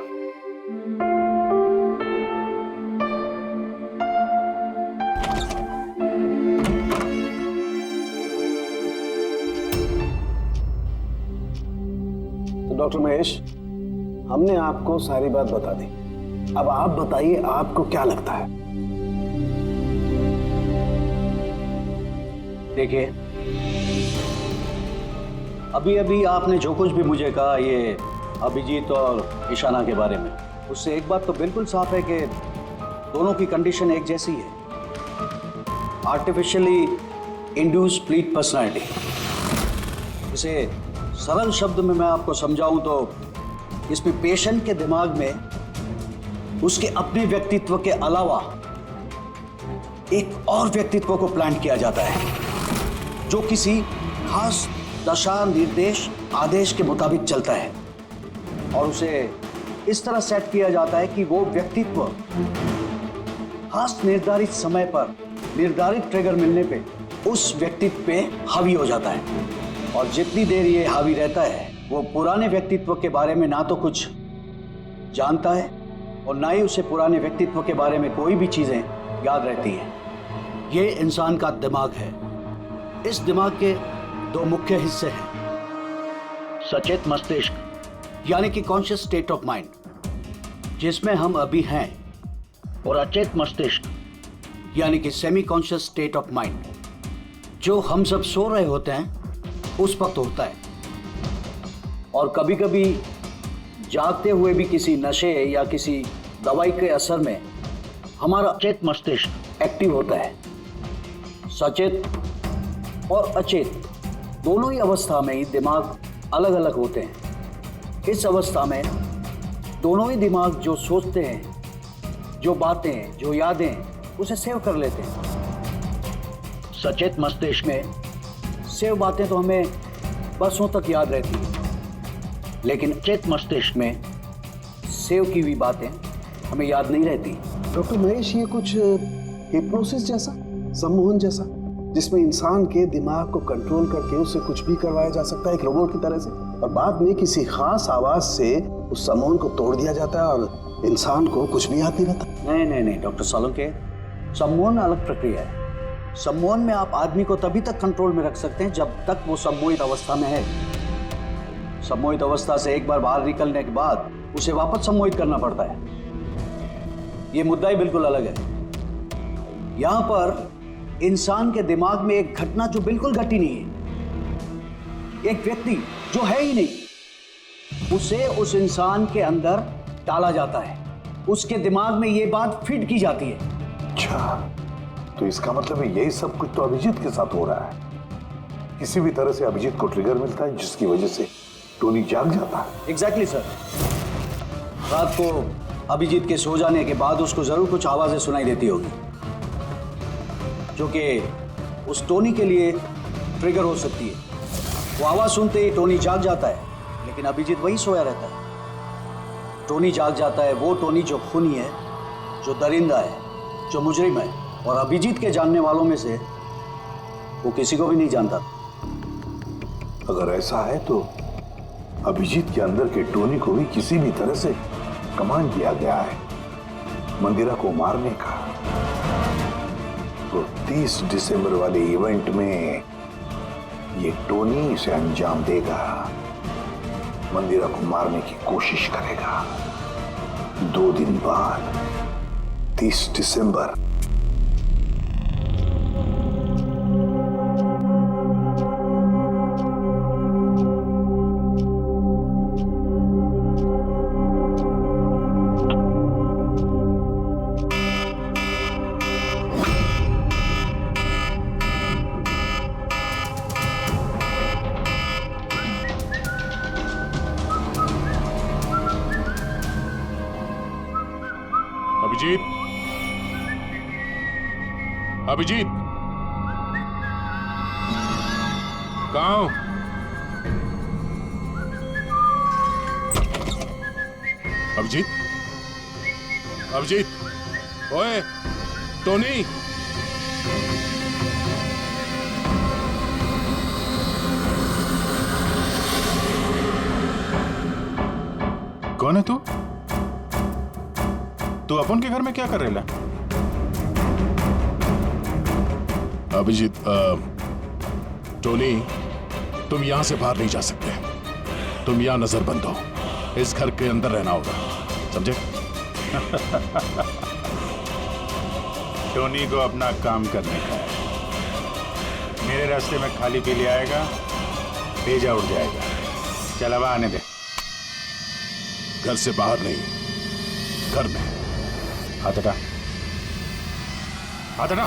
तो डॉक्टर महेश, हमने आपको सारी बात बता दी। अब आप बताइए, आपको क्या लगता है? देखिए, अभी अभी आपने जो कुछ भी मुझे कहा ये अभिजीत और ईशाना के बारे में, उससे एक बात तो बिल्कुल साफ है कि दोनों की कंडीशन एक जैसी है। Artificially induce split personality. इसे सरल शब्द में मैं आपको समझाऊं तो इसमें पेशेंट के दिमाग में उसके अपने व्यक्तित्व के अलावा एक और व्यक्तित्व को प्लांट किया जाता है जो किसी खास दशा, निर्देश, आदेश के मुताबिक चलता है और उसे इस तरह सेट किया जाता है कि वो व्यक्तित्व खास निर्धारित समय पर निर्धारित ट्रिगर मिलने पे उस व्यक्तित्व पे हावी हो जाता है। और जितनी देर ये हावी रहता है वो पुराने व्यक्तित्व के बारे में ना तो कुछ जानता है और ना ही उसे पुराने व्यक्तित्व के बारे में कोई भी चीजें याद रहती हैं। ये इंसान का दिमाग है। इस दिमाग के दो मुख्य हिस्से हैं, सचेत मस्तिष्क यानी कि कॉन्शियस स्टेट ऑफ माइंड, जिसमें हम अभी हैं, और अचेत मस्तिष्क यानी कि semi conscious state of mind, जो हम सब सो रहे होते हैं उस वक्त होता है। और कभी कभी जागते हुए भी किसी नशे या किसी दवाई के असर में हमारा अचेत मस्तिष्क एक्टिव होता है। सचेत और अचेत दोनों ही अवस्था में ही दिमाग अलग अलग होते हैं। इस अवस्था में दोनों ही दिमाग जो सोचते हैं, जो बातें, जो यादें, उसे सेव कर लेते हैं। सचेत मस्तिष्क में सेव बातें तो हमें बरसों तक याद रहती हैं, लेकिन अचेत मस्तिष्क में सेव की हुई बातें हमें याद नहीं रहती। डॉक्टर महेश, ये कुछ हिप्नोसिस जैसा, सम्मोहन जैसा, जिसमें इंसान के दिमाग को कंट्रोल करके उससे कुछ भी करवाया जा सकता है एक रोबोट की तरह से, और बाद में किसी खास आवाज से उस सम्मोहन को तोड़ दिया जाता है और इंसान को कुछ भी याद नहीं रहता। नहीं नहीं नहीं डॉक्टर सोलंकी, सम्मोहन अलग प्रक्रिया है। सम्मोहन में आप आदमी को तभी तक कंट्रोल में रख सकते हैं जब तक वो सम्मोहित अवस्था में है। सम्मोहित अवस्था से एक बार बाहर निकलने के बाद उसे वापस सम्मोहित करना पड़ता है। ये मुद्दा ही बिल्कुल अलग है। यहां पर इंसान के दिमाग में एक घटना जो बिल्कुल घटी नहीं है, एक व्यक्ति जो है ही नहीं, उसे उस इंसान के अंदर डाला जाता है। उसके दिमाग में ये बात फिट की जाती है। अच्छा, तो इसका मतलब है यही सब कुछ तो अभिजीत के साथ हो रहा है। किसी भी तरह से अभिजीत को ट्रिगर मिलता है जिसकी वजह से टोनी जाग जाता है। Exactly sir. रात को अभिजीत के सो जाने के बाद उसको जरूर कुछ आवाजें सुनाई देती होगी जो कि उस टोनी के लिए ट्रिगर हो सकती है। वो आवाज सुनते ही टोनी जाग जाता है, लेकिन अभिजीत वही सोया रहता है। टोनी जाग जाता है वो टोनी जो खूनी है, जो दरिंदा है, जो मुजरिम है, और अभिजीत के जानने वालों में से वो किसी को भी नहीं जानता। अगर ऐसा है तो अभिजीत के अंदर के टोनी को भी किसी भी तरह से कमांड दिया गया है मंदिरा को मारने का। तो 30 दिसंबर वाले इवेंट में ये टोनी इसे अंजाम देगा, मंदिरा को मारने की कोशिश करेगा। 2 दिन बाद 30 दिसंबर। अभिजीत, अभिजीत, कहाँ हो? अभिजीत, अभिजीत, ओए, टोनी। कौन है तू? तू अपन के घर में क्या कर रहे ला? अभिजीत, टोनी, तुम यहां से बाहर नहीं जा सकते। तुम यहां नजरबंद हो। इस घर के अंदर रहना होगा, समझे? टोनी को अपना काम करने का है। मेरे रास्ते में खाली पीली आएगा, भेजा उड़ जाएगा। चल अब आने दे। घर से बाहर नहीं, घर में। हाथ हटा, हाथ हटा।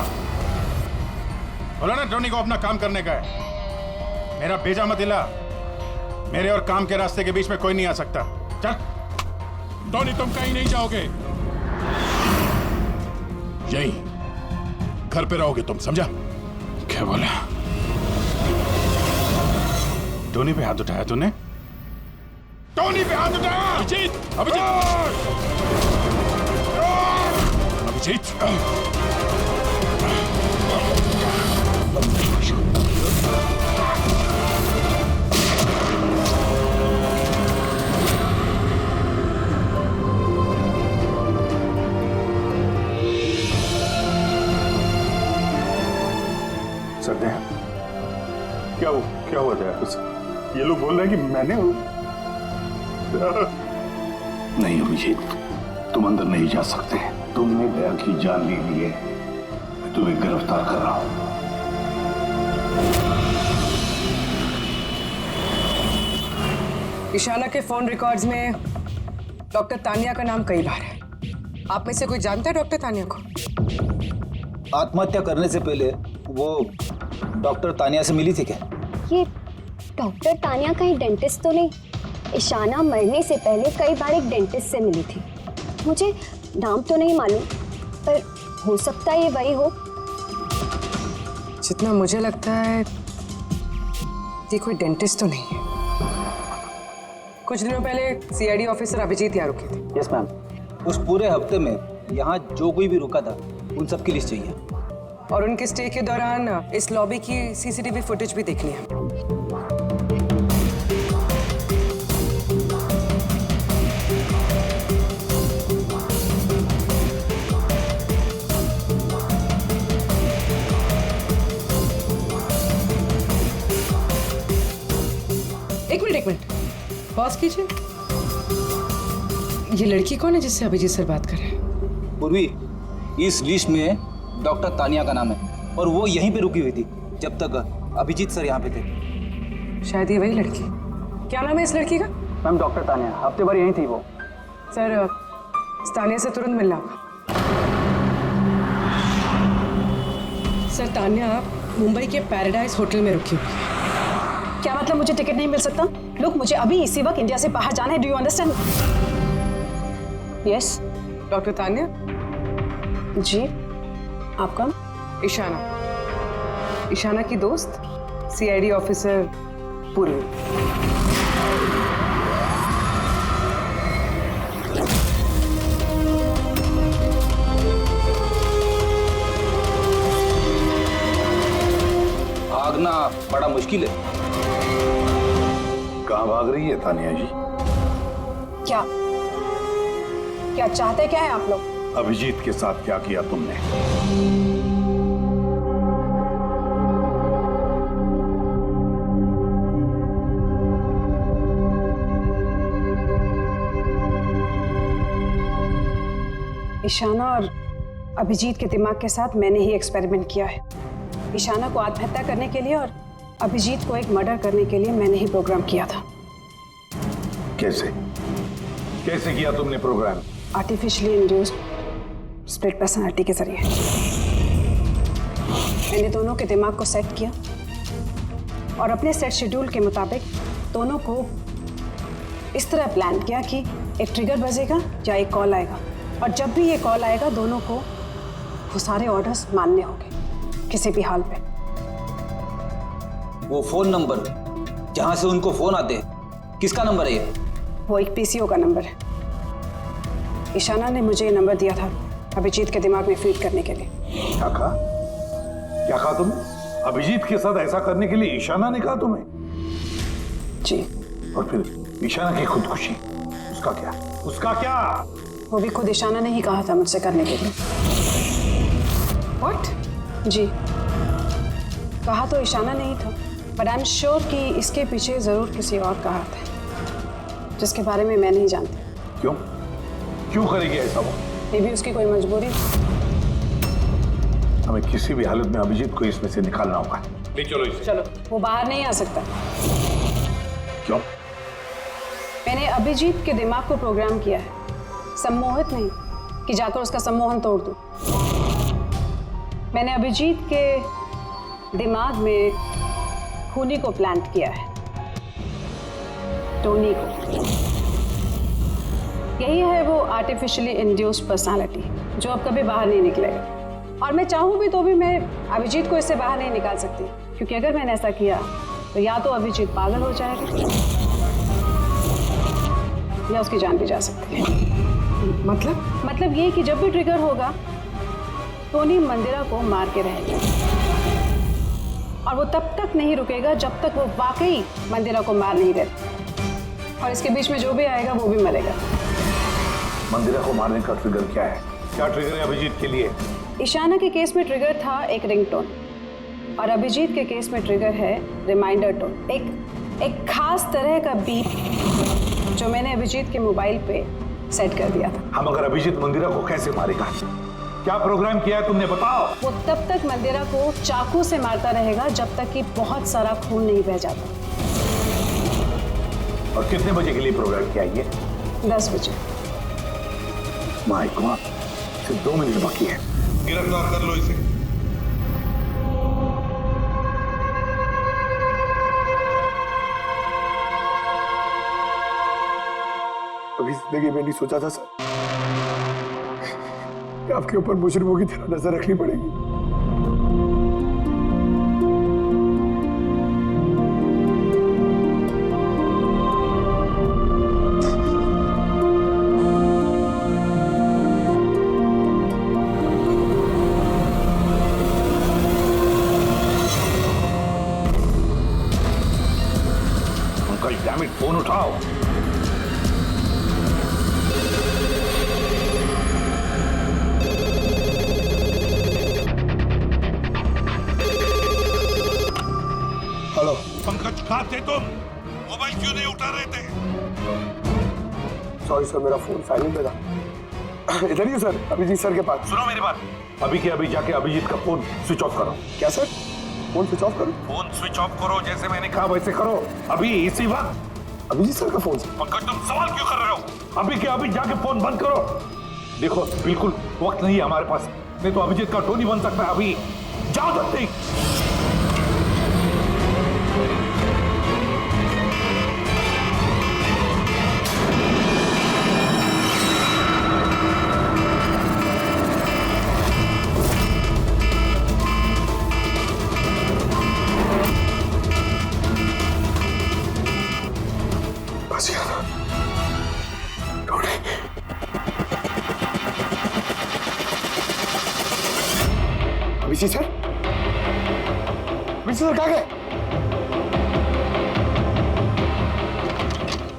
बोला ना टोनी को अपना काम करने का है। मेरा भेजा मत हिला। मेरे और काम के रास्ते के बीच में कोई नहीं आ सकता। चल। टोनी, तुम कहीं नहीं जाओगे। यहीं घर पे रहोगे तुम, समझा? क्या बोला? टोनी पे हाथ उठाया तूने? टोनी पे हाथ उठाया! अभिजीत! अभिजीत! अभिजीत! सकते हैं? क्या हुआ था? ये लोग बोल रहे हैं कि मैंने नहीं अभिजीत, तुम अंदर नहीं जा सकते। तुमने दया की जान ले ली है। मैं तुम्हें गिरफ्तार कर रहा हूं। ईशाना के फोन रिकॉर्ड्स में डॉक्टर तानिया का नाम कई बार है। आप में से कोई जानता है डॉक्टर तानिया को? आत्महत्या करने से पहले वो डॉक्टर तानिया से मिली थी क्या? ये डॉक्टर तानिया कहीं डेंटिस्ट तो नहीं? ईशाना मरने से पहले कई बार एक डेंटिस्ट से मिली थी। मुझे नाम तो नहीं मालूम, पर हो सकता है ये वही हो। जितना मुझे लगता है ये कोई डेंटिस्ट तो नहीं है। कुछ दिनों पहले सीआईडी ऑफिसर अभिजीत यहाँ रुके थे। Yes ma'am. उस पूरे हफ्ते में यहाँ जो कोई भी रुका था उन सब की लिस्ट चाहिए, और उनके स्टे के दौरान इस लॉबी की सीसीटीवी फुटेज भी देखनी है। एक मिनट पॉज कीजिए। ये लड़की कौन है जिससे अभिजीत सर बात कर रहे हैं? पूर्वी, इस लिस्ट में डॉक्टर तानिया का नाम है और वो यहीं पे रुकी हुई थी जब तक अभिजीत सर यहाँ पे थे। शायद ये वही लड़की। क्या नाम है इस लड़की का? मैम डॉक्टर तानिया, हफ्ते भर यहीं थी वो। सर, तानिया से तुरंत मिलना होगा। सर तान्या मुंबई के पैराडाइज होटल में रुकी हुई है। क्या मतलब मुझे टिकट नहीं मिल सकता? लुक, मुझे अभी इसी वक्त इंडिया से बाहर जाना है। Do you understand? Yes. Doctor Tanya? जी, आप कौन? ईशाना, ईशाना की दोस्त, सीआईडी ऑफिसर पूर्वी। भागना बड़ा मुश्किल है। कहाँ भाग रही है तानिया जी? क्या क्या चाहते क्या है आप लोग? अभिजीत के साथ क्या किया तुमने? ईशाना और अभिजीत के दिमाग के साथ मैंने ही एक्सपेरिमेंट किया है। ईशाना को आत्महत्या करने के लिए और अभिजीत को एक मर्डर करने के लिए मैंने ही प्रोग्राम किया था। कैसे कैसे किया तुमने program? Artificially induced split personality के जरिए मैंने दोनों के दिमाग को सेट किया और अपने सेट शेड्यूल के मुताबिक दोनों को इस तरह प्लान किया कि एक ट्रिगर बजेगा या एक कॉल आएगा, और जब भी ये कॉल आएगा दोनों को वो सारे ऑर्डर्स मानने होंगे किसी भी हाल पे। वो फोन नंबर जहां से उनको फोन आते हैं, किसका नंबर है ये? वो एक पीसीओ का नंबर है। ईशाना ने मुझे ये नंबर दिया था अभिजीत के दिमाग में फीड करने के लिए। क्या कहा? क्या कहा तुमने? अभिजीत के साथ ऐसा करने के लिए ईशाना ने कहा तुम्हें? जी। और फिर ईशाना की खुदकुशी, उसका क्या? उसका क्या? वो भी खुद ईशाना ने ही कहा था मुझसे करने के लिए। What? जी, कहा तो ईशाना ने ही था, बट आई एम श्योर कि इसके पीछे जरूर किसी और का हाथ है जिसके बारे में मैं नहीं जानती। क्यों? क्यों करेगी ऐसा वो? ये भी उसकी कोई मजबूरी। हमें किसी भी हालत में अभिजीत को इसमें से निकालना होगा। ले चलो इसे। चलो। वो बाहर नहीं आ सकता। क्यों? मैंने अभिजीत के दिमाग को प्रोग्राम किया है, सम्मोहित नहीं कि जाकर उसका सम्मोहन तोड़ दूं। मैंने अभिजीत के दिमाग में खूनी को प्लांट किया है, टोनी को। यही है वो आर्टिफिशियली इंड्यूस्ड पर्सनालिटी जो अब कभी बाहर नहीं निकलेगा। और मैं चाहूँ भी तो भी मैं अभिजीत को इससे बाहर नहीं निकाल सकती, क्योंकि अगर मैंने ऐसा किया तो या तो अभिजीत पागल हो जाएगा या उसकी जान भी जा सकती है। मतलब ये कि जब भी ट्रिगर होगा टोनी मंदिरा को मार के रहेगा, और वो तब तक नहीं रुकेगा जब तक वो वाकई मंदिरा को मार नहीं देता, और इसके बीच में जो भी आएगा वो भी मरेगा। मंदिरा को मारने का ट्रिगर क्या है? क्या ट्रिगर है अभिजीत के लिए? ईशाना के केस में ट्रिगर था एक रिंगटोन, और अभिजीत के केस में ट्रिगर है रिमाइंडर टोन, एक खास तरह का बीप जो मैंने अभिजीत के मोबाइल पे सेट कर दिया था। हम अगर अभिजीत मंदिरा को कैसे मारेगा? क्या प्रोग्राम किया है तुमने, बताओ। वो तब तक मंदिरा को चाकू से मारता रहेगा जब तक कि बहुत सारा खून नहीं बह जाता। और कितने बजे के लिए प्रोग्राम किया ये? 10 बजे। माय गॉड, सिर्फ 2 मिनट बाकी है। गिरफ्तार कर लो इसे। कभी जिंदगी में नहीं सोचा था सर कि आपके ऊपर मुजरिमों की तरह नजर रखनी पड़ेगी। अंकल डैम इट, फोन उठाओ। हेलो पंकज, कहाँ थे तुम? मोबाइल क्यों नहीं उठा रहे थे? सॉरी सर, मेरा फोन साइलेंट पे था। इधर ही सर, अभिजीत सर के पास। सुनो मेरी बात, अभी के अभी जाके अभिजीत का फोन स्विच ऑफ करो। क्या सर? फोन स्विच ऑफ करो? फोन स्विच ऑफ करो, जैसे मैंने कहा वैसे करो, अभी इसी वक्त। अभिजीत सर का फोन? पंकज, तुम सवाल क्यों कर रहे हो? अभी के अभी जाके फोन बंद करो। देखो, बिल्कुल वक्त नहीं है हमारे पास, नहीं तो अभिजीत का टोनी बन सकता है। अभी इजाजत नहीं। बस यार Tony. Abhijeet sir, Abhijeet sir कहाँ गए?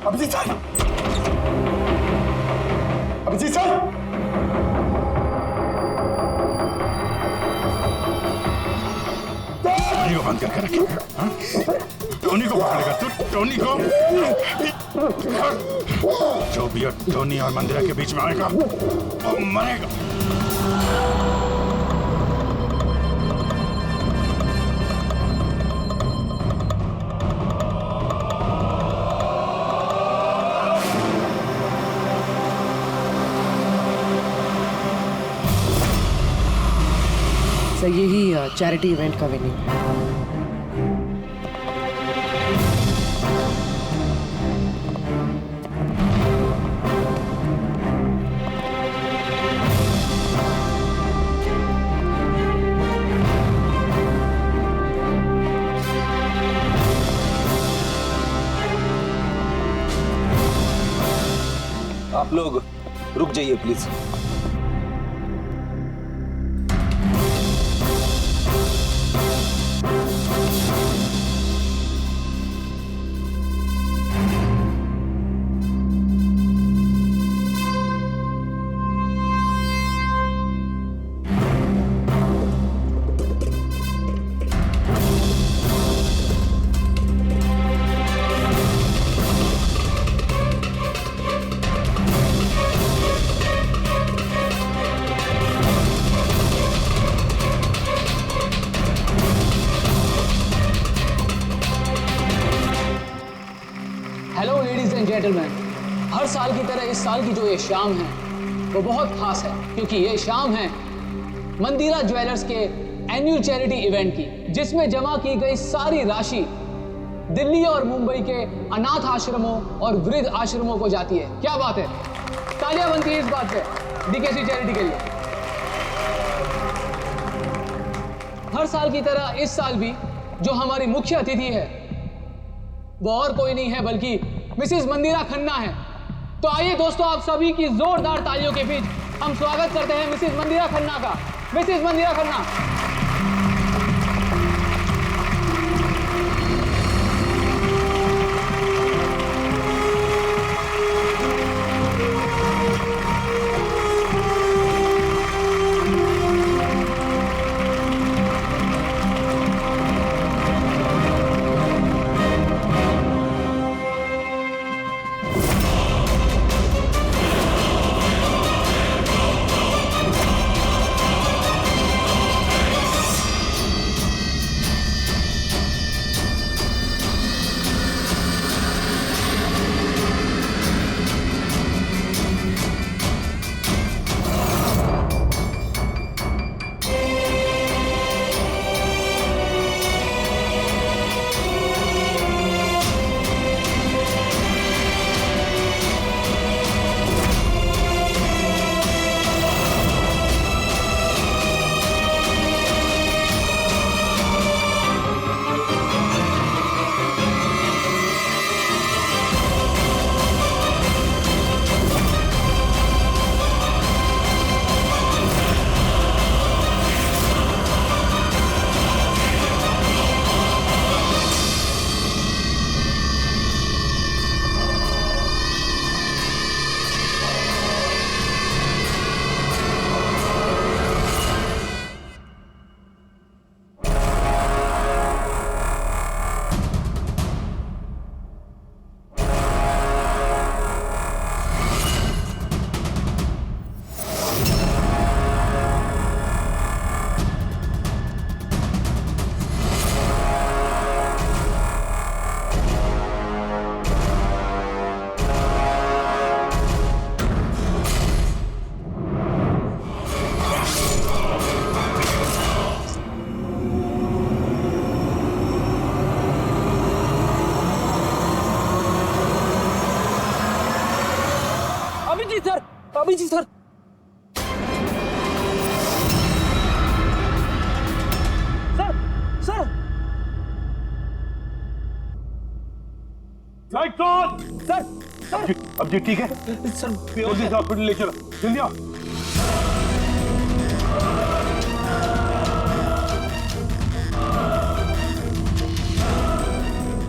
Abhijeet sir, Abhijeet sir, Tony को बंद करके रखिए। हाँ? टोनी को पकड़ेगा तू? टोनी को? जो भी टोनी और मंदिरा के बीच में आएगा वो मरेगा। सर यही चैरिटी इवेंट का वेन्यू है। आप लोग रुक जाइए please. Hello ladies and gentleman, हर साल की तरह इस साल की जो ये शाम है वो बहुत खास है, क्योंकि ये शाम है मंदिरा ज्वेलर्स के एनुअल चैरिटी इवेंट की, जिसमें जमा की गई सारी राशि दिल्ली और मुंबई के अनाथ आश्रमों और वृद्ध आश्रमों को जाती है। क्या बात है, तालियां बनती है इस बात पे डीकेसी चैरिटी के लिए। हर साल की तरह इस साल भी जो हमारी मुख्य अतिथि है वो और कोई नहीं है बल्कि मिसेस मंदिरा खन्ना है। तो आइए दोस्तों, आप सभी की जोरदार तालियों के बीच हम स्वागत करते हैं मिसेस मंदिरा खन्ना का। Mrs Mandira Khanna. Abhijeet sir. Sir light on. Sir अब जी ठीक है सर, जल्दी से हॉस्पिटल ले चलो, जल्दी आओ।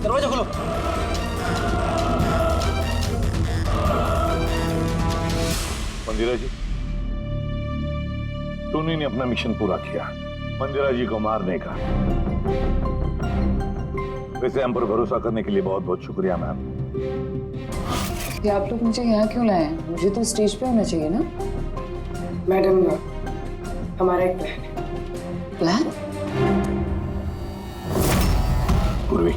दरवाजा खोलो। मंदिरा जी, टोनी ने अपना मिशन पूरा किया, मंदिरा जी को मारने का। वैसे हम पर भरोसा करने के लिए बहुत बहुत शुक्रिया मैम। कि आप लोग मुझे यहाँ क्यों लाए? मुझे तो स्टेज पे होना चाहिए ना। मैडम, हमारा एक प्लान है। प्लान? पूर्वी,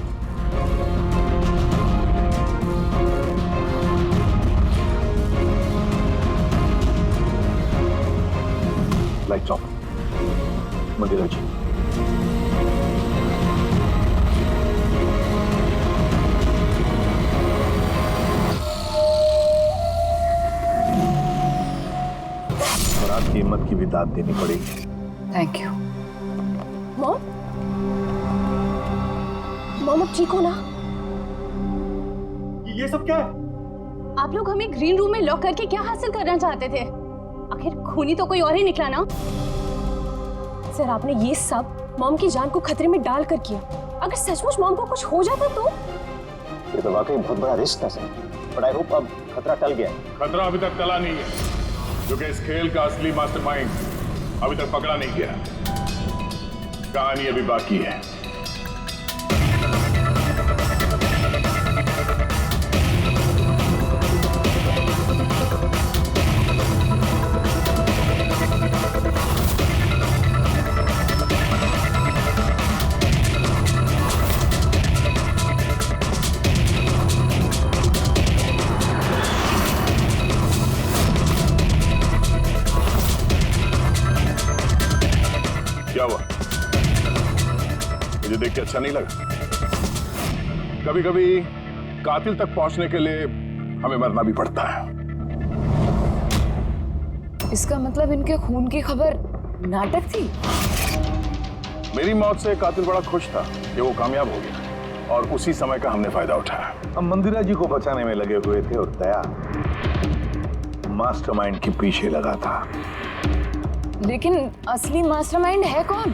लाइट्स ऑफ। मंदिरा जी, और आपकी हिम्मत की भी दाद देनी पड़ेगी। Thank you. मॉम, मॉम अब ठीक हो ना? ये सब क्या है? आप लोग हमें ग्रीन रूम में लॉक करके क्या हासिल करना चाहते थे? आखिर खूनी तो कोई और ही निकला ना। सर, आपने ये सब मॉम की जान को खतरे में डाल कर किया। अगर सचमुच मॉम को कुछ हो जाता तो? ये तो वाकई बहुत बड़ा रिस्क था सर, बट आई होप अब खतरा टल गया। खतरा अभी तक टला नहीं है, क्योंकि इस खेल का असली मास्टरमाइंड अभी तक पकड़ा नहीं गया। कहानी अभी बाकी है। क्या हुआ? मुझे देख के अच्छा नहीं लगा? कभी कभी कातिल तक पहुंचने के लिए हमें मरना भी पड़ता है। इसका मतलब इनके खून की खबर नाटक थी? मेरी मौत से कातिल बड़ा खुश था कि वो कामयाब हो गया, और उसी समय का हमने फायदा उठाया। हम मंदिरा जी को बचाने में लगे हुए थे, और दया मास्टरमाइंड के पीछे लगा था। लेकिन असली मास्टरमाइंड है कौन?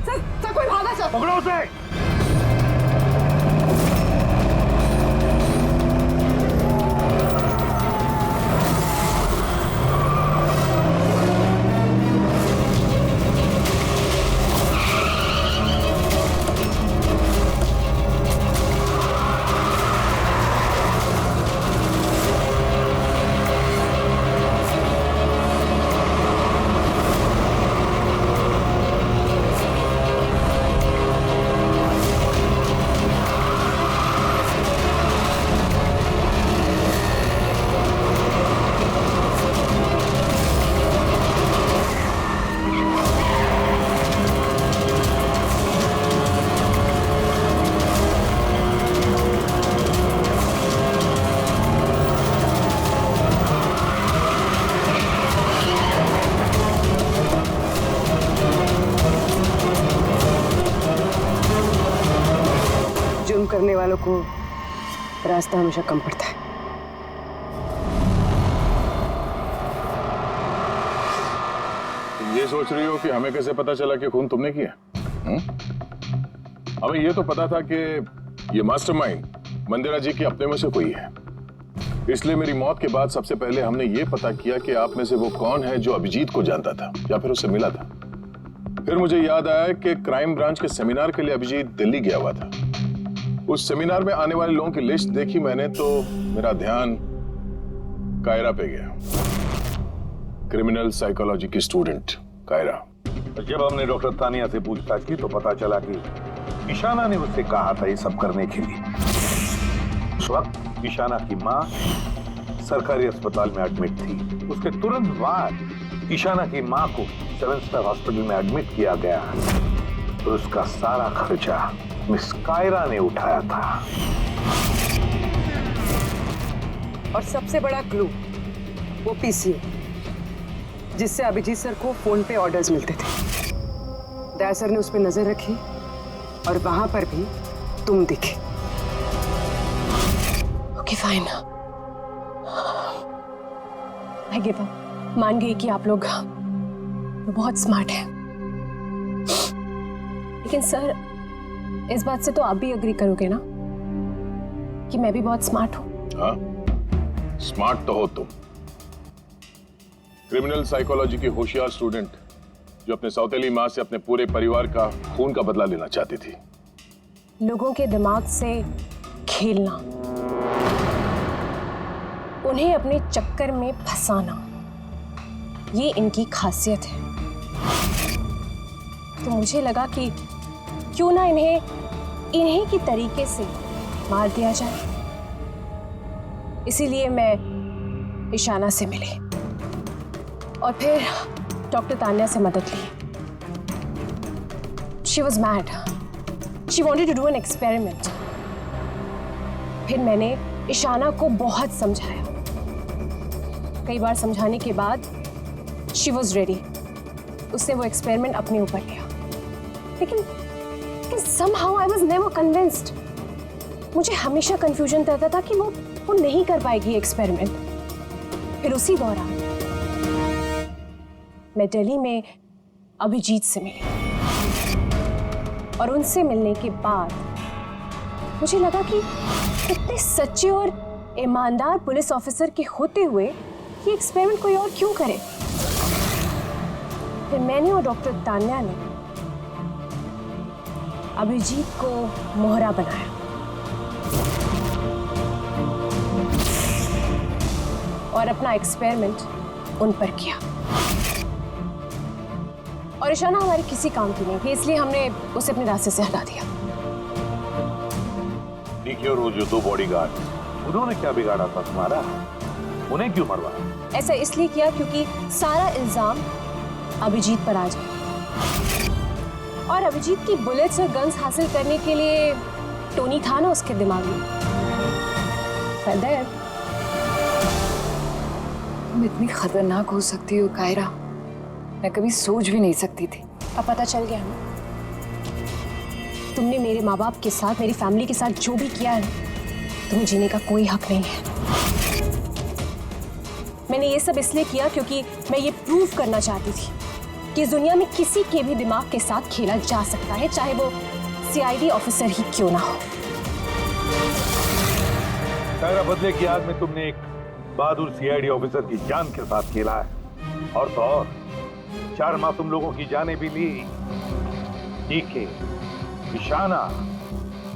सर, कोई भागा सर। पकड़ो उसे। जुर्म करने वालों को रास्ता हमेशा कम पड़ता है। तुम ये सोच रही हो कि हमें कैसे पता चला कि खून तुमने किया? हमें ये तो पता था कि ये मास्टरमाइंड मंदिरा जी के अपने में से कोई है, इसलिए मेरी मौत के बाद सबसे पहले हमने ये पता किया कि आप में से वो कौन है जो अभिजीत को जानता था या फिर उससे मिला था। फिर मुझे याद आया कि क्राइम ब्रांच के सेमिनार के लिए अभिजीत दिल्ली गया हुआ था। उस सेमिनार में आने वाले लोगों की लिस्ट देखी मैंने तो मेरा ध्यान कायरा पे गया, क्रिमिनल साइकोलॉजी की स्टूडेंट कायरा। जब हमने डॉक्टर तानिया से पूछताछ की तो पता चला कि ईशाना ने उससे कहा था ये सब करने के लिए। उस वक्त ईशाना की माँ सरकारी अस्पताल में एडमिट थी। उसके तुरंत बाद ईशाना की मां को 7 स्टार हॉस्पिटल में एडमिट किया गया तो उसका सारा खर्चा मिस कायरा ने उठाया था। और सबसे बड़ा क्लू वो पीसीओ, जिससे अभिजीत सर को फोन पे ऑर्डर्स मिलते थे। दया सर ने उस पर नजर रखी और वहां पर भी तुम दिखे। ओके फाइन, मैं गिव अप। मान गई कि आप लोग बहुत स्मार्ट हैं, लेकिन सर इस बात से तो आप भी एग्री करोगे ना कि मैं भी बहुत स्मार्ट हूँ। हाँ, स्मार्ट तो हो तुम। क्रिमिनल साइकोलॉजी की होशियार स्टूडेंट जो अपने सौतेली मां से अपने पूरे परिवार का खून का बदला लेना चाहती थी। लोगों के दिमाग से खेलना, उन्हें अपने चक्कर में फंसाना, ये इनकी खासियत है। तो मुझे लगा कि क्यों ना इन्हीं की तरीके से मार दिया जाए। इसीलिए मैं ईशाना से मिली और फिर डॉक्टर तान्या से मदद ली। She was mad. She wanted to do an experiment. फिर मैंने ईशाना को बहुत समझाया। कई बार समझाने के बाद she was ready. उसने वो एक्सपेरिमेंट अपने ऊपर लिया। लेकिन somehow I was never convinced. मुझे हमेशा कंफ्यूजन रहता था कि वो नहीं कर पाएगी एक्सपेरिमेंट। फिर उसी दौरान मैं दिल्ली में अभिजीत से मिली और उनसे मिलने के बाद मुझे लगा कि इतने सच्चे और ईमानदार पुलिस ऑफिसर के होते हुए ये एक्सपेरिमेंट कोई और क्यों करे। फिर मैंने और डॉक्टर तान्या ने अभिजीत को मोहरा बनाया और अपना एक्सपेरिमेंट उन पर किया। और ईशाना हमारे किसी काम की नहीं थी, इसलिए हमने उसे अपने रास्ते से हटा दिया। ठीक है, और वो जो 2 बॉडीगार्ड, उन्होंने क्या बिगाड़ा था तुम्हारा? उन्हें क्यों मरवाया? ऐसा इसलिए किया क्योंकि सारा इल्जाम अभिजीत पर आ जाए और अभिजीत की बुलेट्स और गन्स हासिल करने के लिए टोनी था ना उसके दिमाग में। तुम इतनी खतरनाक हो सकती हो कायरा, मैं कभी सोच भी नहीं सकती थी। अब पता चल गया ना, तुमने मेरे माँ बाप के साथ, मेरी फैमिली के साथ जो भी किया है, तुम्हें जीने का कोई हक नहीं है। मैंने ये सब इसलिए किया क्योंकि मैं ये प्रूव करना चाहती थी कि इस दुनिया में किसी के भी दिमाग के साथ खेला जा सकता है, चाहे वो सीआईडी ऑफिसर ही क्यों ना हो। कायरा, बदले की याद में तुमने एक बहादुर सीआईडी ऑफिसर की जान के साथ खेला है, और तो और 4 माह तुम लोगों की जानें भी ली। डीके, ईशाना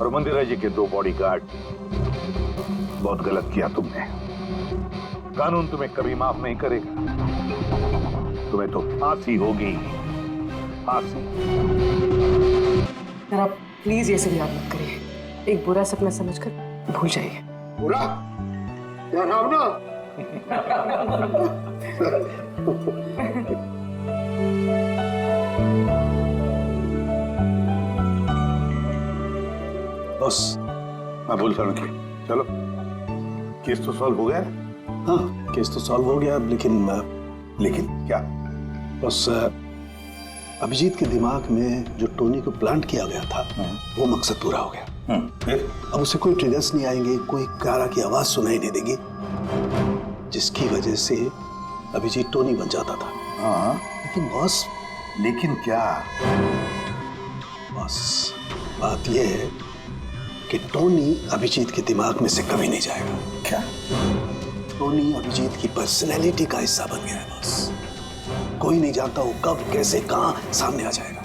और मंदिरा जी के 2 बॉडीगार्ड। बहुत गलत किया तुमने। कानून तुम्हें कभी माफ नहीं करेगा। तुम्हें तो फांसी होगी, फांसी। जरा प्लीज ये सब याद मत करिए, एक बुरा सपना समझकर भूल जाइए। बुरा डरावना। बस मैं भूल सा रखिए। चलो, केस तो सॉल्व हो गया। हाँ, केस तो सॉल्व हो गया, लेकिन क्या? बस अभिजीत के दिमाग में जो टोनी को प्लांट किया गया था, वो मकसद पूरा हो गया। फिर अब उसे कोई ट्रिगर्स नहीं आएंगे, कोई कारा की आवाज सुनाई नहीं देगी, जिसकी वजह से अभिजीत टोनी बन जाता था। हाँ, लेकिन बॉस, लेकिन क्या? बस बात यह है कि टोनी अभिजीत के दिमाग में से कभी नहीं जाएगा। क्या? टोनी अभिजीत की पर्सनैलिटी का हिस्सा बन गया है बॉस। कोई नहीं जानता वो कब, कैसे, कहां सामने आ जाएगा।